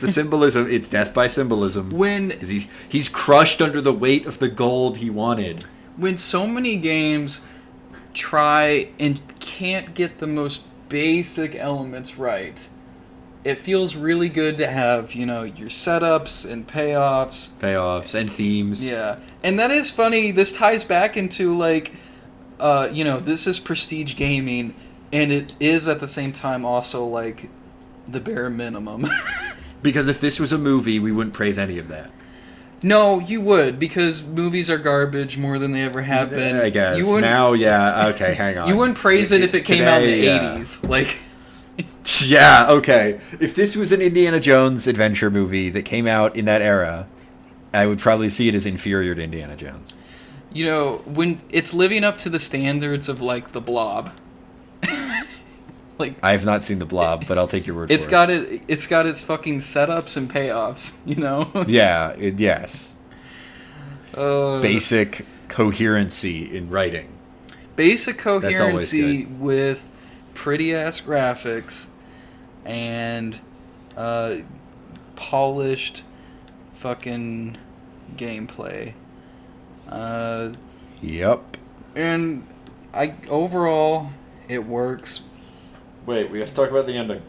B: symbolism. It's death by symbolism.
A: When
B: he's crushed under the weight of the gold he wanted.
A: When so many games try and can't get the most basic elements right, it feels really good to have, your setups and payoffs
B: and themes.
A: Yeah. And that is funny. This ties back into, like, this is prestige gaming, and it is at the same time also, like, the bare minimum.
B: Because if this was a movie, we wouldn't praise any of that.
A: No, you would, because movies are garbage more than they ever have been.
B: I guess. Now, yeah, okay, hang on.
A: You wouldn't praise it if it came out in the 80s. Like...
B: Yeah, okay. If this was an Indiana Jones adventure movie that came out in that era, I would probably see it as inferior to Indiana Jones.
A: When it's living up to the standards of, like, The Blob. Like,
B: I have not seen The Blob, but I'll take your word for it.
A: It's got its fucking setups and payoffs,
B: Yeah, yes. Basic coherency in writing.
A: Basic coherency with pretty-ass graphics and polished fucking gameplay.
B: Yep.
A: And overall, it works.
B: Wait, we have to talk about the ending.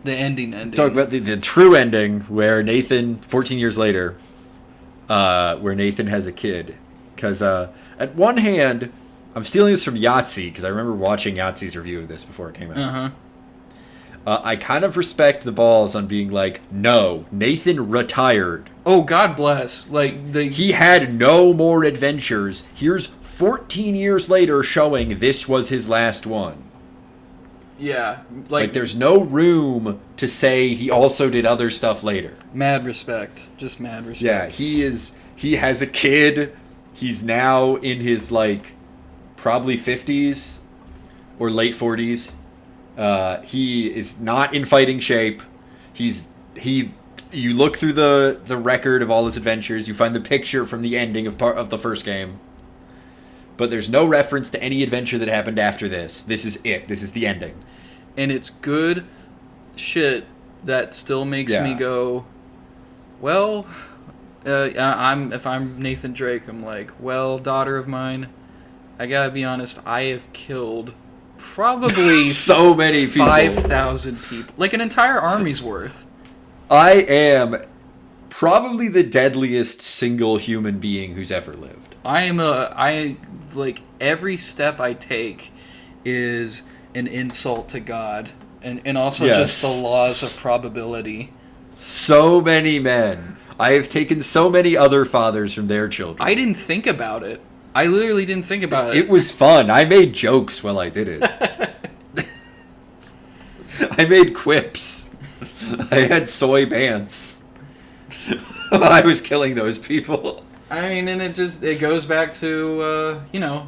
A: The ending.
B: Talk about the true ending, where Nathan, 14 years later, where Nathan has a kid. Because at one hand, I'm stealing this from Yahtzee, because I remember watching Yahtzee's review of this before it came out. I kind of respect the balls on being like, no, Nathan retired.
A: Oh, God bless. Like,
B: He had no more adventures. Here's 14 years later showing this was his last one.
A: Yeah.
B: Like, there's no room to say he also did other stuff later.
A: Mad respect. Just mad respect.
B: Yeah, he has a kid. He's now in his, like, probably 50s or late 40s. He is not in fighting shape. You look through the record of all his adventures, you find the picture from the ending of the first game. But there's no reference to any adventure that happened after this. This is it. This is the ending.
A: And it's good shit that still makes me go, well, if I'm Nathan Drake, I'm like, well, daughter of mine, I gotta be honest, I have killed probably
B: so many people.
A: 5,000 people. Like an entire army's worth.
B: I am probably the deadliest single human being who's ever lived.
A: Every step I take is an insult to God and also
B: Yes.
A: just the laws of probability.
B: So many men. I have taken so many other fathers from their children.
A: I didn't think about it. I literally didn't think about it.
B: It was fun. I made jokes while I did it. I made quips. I had soy pants. I was killing those people.
A: I mean, and it goes back to,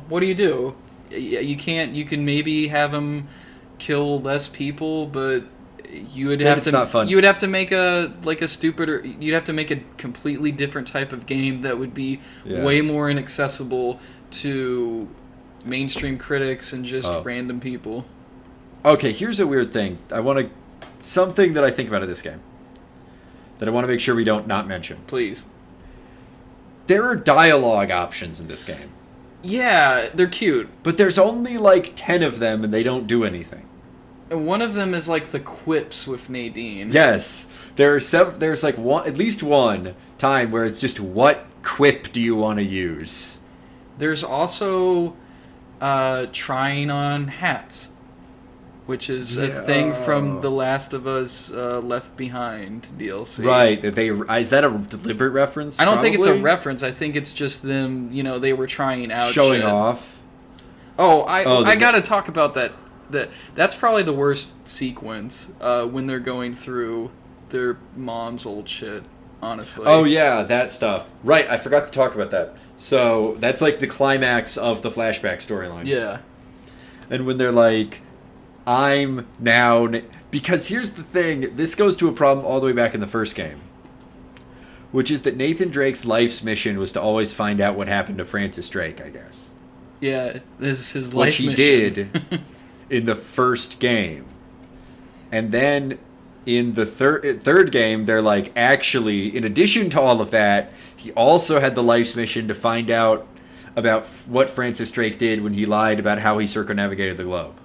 A: what do? You can maybe have them kill less people, but you would have
B: it's
A: to
B: not fun.
A: You would have to make you'd have to make a completely different type of game that would be way more inaccessible to mainstream critics and just random people.
B: Okay, here's a weird thing. Something that I think about in this game that I want to make sure we don't not mention.
A: Please.
B: There are dialogue options in this game.
A: Yeah, they're cute.
B: But there's only like 10 of them and they don't do anything.
A: And one of them is like the quips with Nadine.
B: Yes. There's like at least one time where it's just, what quip do you want to use?
A: There's also trying on hats, which is a thing from The Last of Us Left Behind DLC.
B: Right. Is that a deliberate reference?
A: I don't think it's a
B: probably?
A: reference. I think it's just them, they were trying out
B: Showing
A: shit.
B: off.
A: I gotta talk about that. That's probably the worst sequence when they're going through their mom's old shit, honestly.
B: Oh, yeah, that stuff. Right, I forgot to talk about that. So, that's like the climax of the flashback storyline.
A: Yeah.
B: And when they're like, I'm now... Because here's the thing, this goes to a problem all the way back in the first game. Which is that Nathan Drake's life's mission was to always find out what happened to Francis Drake, I guess.
A: Yeah, this is his life mission.
B: Which he did in the first game. And then in the third game, they're like, actually, in addition to all of that, he also had the life's mission to find out about what Francis Drake did when he lied about how he circumnavigated the globe.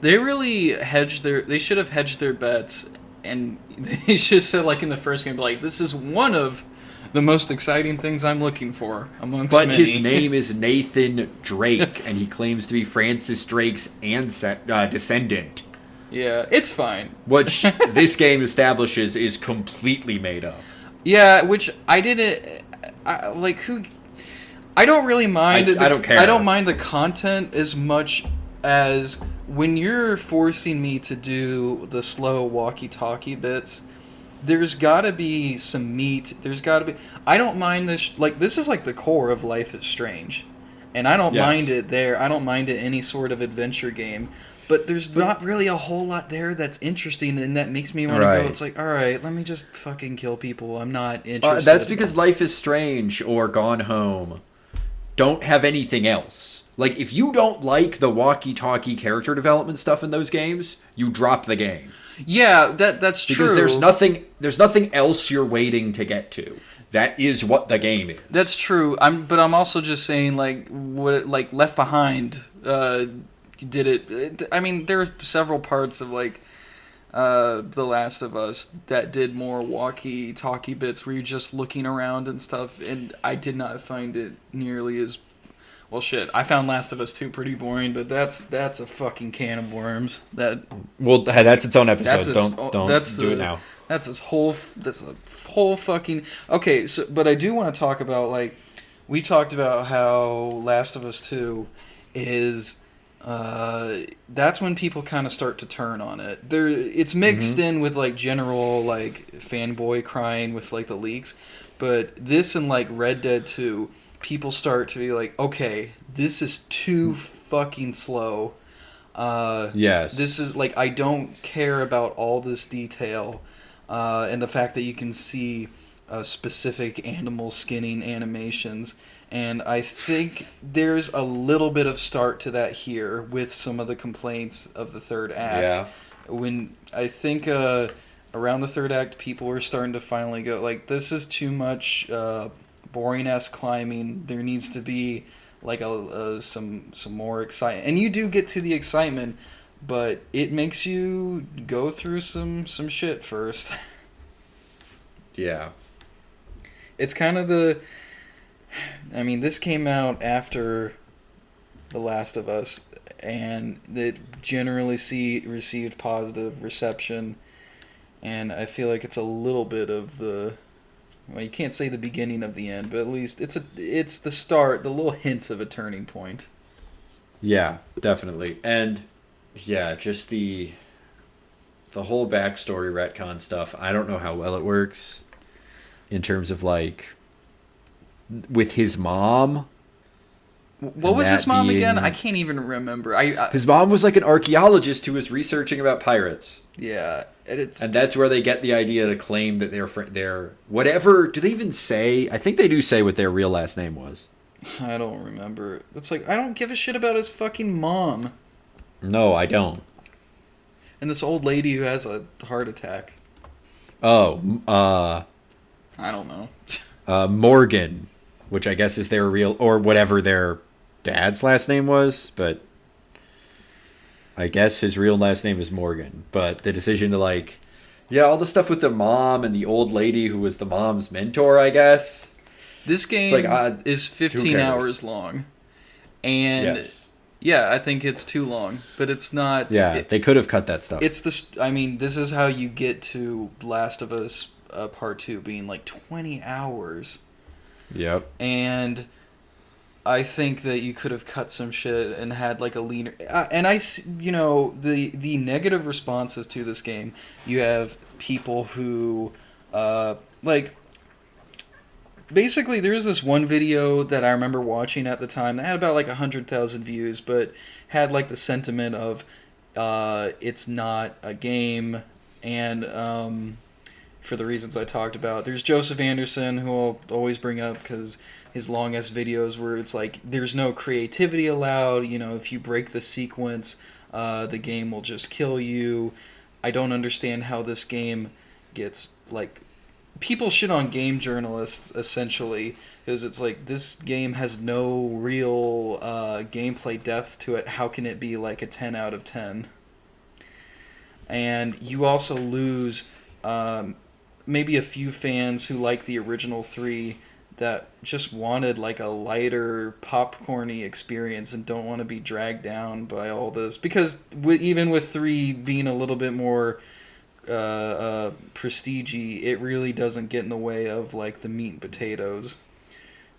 A: They really they should have hedged their bets, and they should have said, like in the first game, like, this is one of the most exciting things I'm looking for amongst many.
B: But his name is Nathan Drake, and he claims to be Francis Drake's descendant.
A: Yeah, it's fine.
B: Which this game establishes is completely made up.
A: Yeah, which I didn't... I don't really mind...
B: I don't care.
A: I don't mind the content as much as when you're forcing me to do the slow walkie-talkie bits, there's gotta be some meat. There's gotta be... I don't mind this... this is like the core of Life is Strange. And I don't mind it there. I don't mind it any sort of adventure game. But there's not really a whole lot there that's interesting, and that makes me want to go. It's like, all right, let me just fucking kill people. I'm not interested.
B: That's because Life is Strange or Gone Home don't have anything else. Like, if you don't like the walkie-talkie character development stuff in those games, you drop the game.
A: Yeah, that's true.
B: Because there's nothing else you're waiting to get to. That is what the game is.
A: That's true. But I'm also just saying, Left Behind did it. I mean, there are several parts of The Last of Us that did more walkie-talkie bits where you're just looking around and stuff, and I did not find it nearly as Well, shit. I found Last of Us 2 pretty boring, but that's a fucking can of worms.
B: Well, that's its own episode.
A: That's
B: do it now.
A: That's a whole fucking. Okay, so but I do want to talk about, like, we talked about how Last of Us 2 is. That's when people kind of start to turn on it. It's mixed in with like general like fanboy crying with like the leaks, but this and like Red Dead 2, people start to be like, okay, this is too fucking slow.
B: Yes.
A: This is like, I don't care about all this detail, and the fact that you can see specific animal skinning animations. And I think there's a little bit of start to that here with some of the complaints of the third act.
B: Yeah.
A: When I think around the third act, people were starting to finally go, like, this is too much boring-ass climbing. There needs to be like some more excitement. And you do get to the excitement, but it makes you go through some shit first.
B: Yeah.
A: It's kind of I mean, this came out after The Last of Us, and it generally received positive reception, and I feel like it's a little bit of well, you can't say the beginning of the end, but at least it's the start, the little hints of a turning point.
B: Yeah, definitely. And yeah, just the whole backstory retcon stuff, I don't know how well it works in terms of like with his mom.
A: What was his mom again? I can't even remember.
B: His mom was like an archaeologist who was researching about pirates.
A: Yeah,
B: and that's where they get the idea to claim that they're whatever. Do they even say? I think they do say what their real last name was.
A: I don't remember. It's like, I don't give a shit about his fucking mom.
B: No, I don't.
A: And this old lady who has a heart attack.
B: Oh,
A: I don't know.
B: Morgan, which I guess is their real, or whatever their dad's last name was, but I guess his real last name is Morgan. But the decision to like, yeah, all the stuff with the mom and the old lady who was the mom's mentor, I guess.
A: This game is 15 hours long. And
B: yes.
A: Yeah, I think it's too long, but it's not.
B: Yeah, they could have cut that stuff.
A: I mean, this is how you get to Last of Us Part 2 being like 20 hours.
B: Yep.
A: And I think that you could have cut some shit and had like a leaner. And the negative responses to this game, you have people who, like, basically there's this one video that I remember watching at the time that had about like 100,000 views, but had like the sentiment of, it's not a game, and for the reasons I talked about. There's Joseph Anderson, who I'll always bring up because his long-ass videos where it's like, there's no creativity allowed, if you break the sequence, the game will just kill you. I don't understand how this game gets, like, people shit on game journalists, essentially, because it's like, this game has no real gameplay depth to it. How can it be like a 10 out of 10? And you also lose maybe a few fans who like the original 3 that just wanted like a lighter, popcorny experience and don't want to be dragged down by all this. Because even with 3 being a little bit more prestige-y, it really doesn't get in the way of like the meat and potatoes.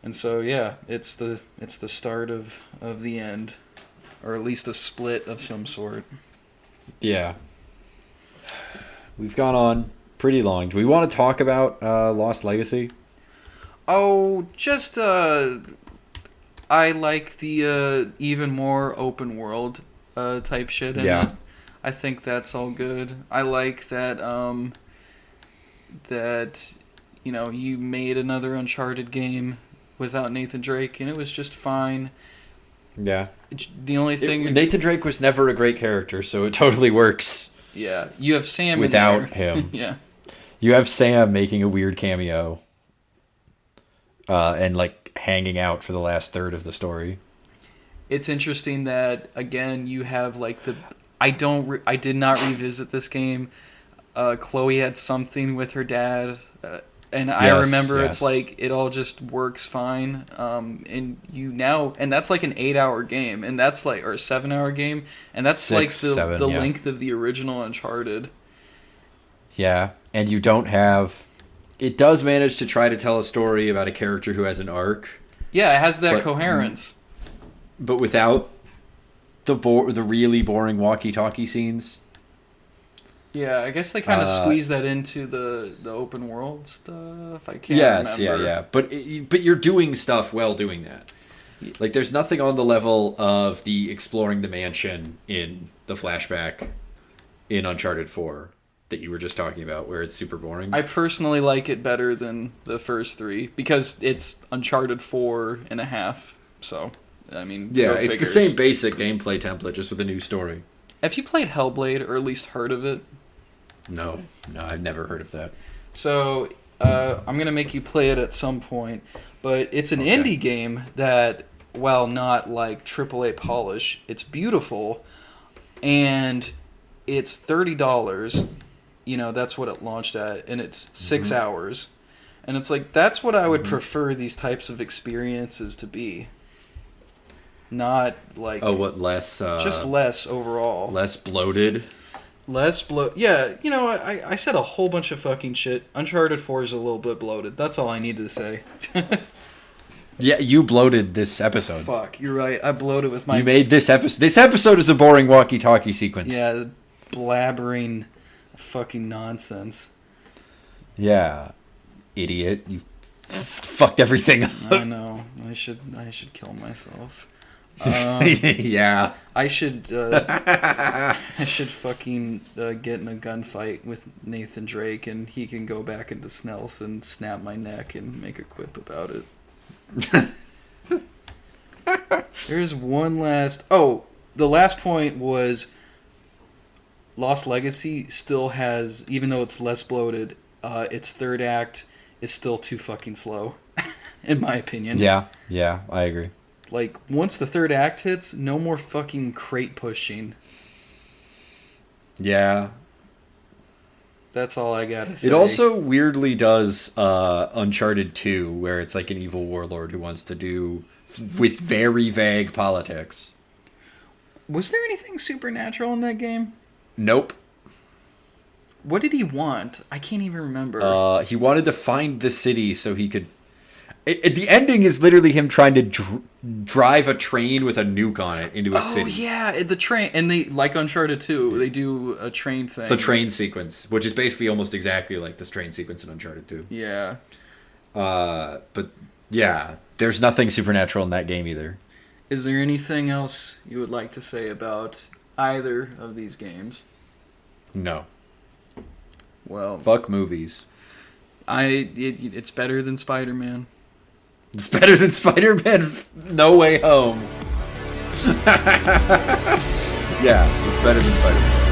A: And so yeah, it's the start of the end, or at least a split of some sort.
B: Yeah. We've gone on pretty long. Do we want to talk about Lost Legacy?
A: Oh, just I like the even more open world type shit in it. I think that's all good. I like that you made another Uncharted game without Nathan Drake, and it was just fine.
B: Yeah.
A: The only thing
B: Nathan Drake was never a great character, so it totally works.
A: Yeah, you have Sam
B: without
A: in there.
B: him.
A: Yeah.
B: You have Sam making a weird cameo, and like hanging out for the last third of the story.
A: It's interesting that again you have like I did not revisit this game. Chloe had something with her dad And I
B: Yes,
A: remember
B: yes.
A: it's like it all just works fine. And that's like an 8-hour game, and that's like, or a 7-hour game, and that's
B: 6,
A: like
B: 7,
A: the
B: yeah.
A: length of the original Uncharted.
B: Yeah, and you don't have. It does manage to try to tell a story about a character who has an arc,
A: Yeah, it has that
B: But-
A: coherence.
B: but without the really boring walkie-talkie scenes.
A: Yeah, I guess they kind of squeeze that into the open world stuff. I can't remember.
B: Yeah. But you're doing stuff while doing that. Like, there's nothing on the level of the exploring the mansion in the flashback in Uncharted 4 that you were just talking about, where it's super boring.
A: I personally like it better than the first 3 because it's Uncharted 4.5. So, I mean,
B: yeah,
A: go
B: it's the
A: figures.
B: same basic gameplay template, just with a new story.
A: Have you played Hellblade or at least heard of it?
B: No, I've never heard of that.
A: So, I'm going to make you play it at some point, but it's an indie game that, while not like AAA polish, it's beautiful, and it's $30. You know, that's what it launched at, and it's 6 hours. And it's like, that's what I would prefer these types of experiences to be. Not like...
B: Oh, what, less...
A: just less overall.
B: less bloated?
A: Yeah, you know, I said a whole bunch of fucking shit. Uncharted 4 is a little bit bloated. That's all I needed to say.
B: Yeah, you bloated this episode.
A: Fuck, you're right. I bloated with my...
B: You made this episode... This episode is a boring walkie-talkie sequence.
A: Yeah, blabbering fucking nonsense.
B: Yeah. Idiot. You fucked everything up.
A: I know. I should kill myself.
B: Yeah.
A: I should fucking get in a gunfight with Nathan Drake, and he can go back into stealth and snap my neck and make a quip about it. There's one last... Oh, the last point was Lost Legacy still has, even though it's less bloated, its third act is still too fucking slow, in my opinion.
B: Yeah, I agree.
A: Like, once the third act hits, no more fucking crate pushing.
B: Yeah.
A: That's all I gotta say.
B: It also weirdly does Uncharted 2, where it's like an evil warlord who wants to do with very vague politics.
A: Was there anything supernatural in that game?
B: Nope.
A: What did he want? I can't even remember.
B: He wanted to find the city so he could... the ending is literally him trying to drive a train with a nuke on it into a city.
A: Oh, yeah, the train. And they, like Uncharted 2, they do a train thing.
B: The train sequence, which is basically almost exactly like this train sequence in Uncharted 2.
A: Yeah.
B: But, yeah, there's nothing supernatural in that game either.
A: Is there anything else you would like to say about either of these games?
B: No.
A: Well,
B: Fuck movies.
A: it's better than Spider-Man.
B: It's better than Spider-Man No Way Home. Yeah, it's better than Spider-Man.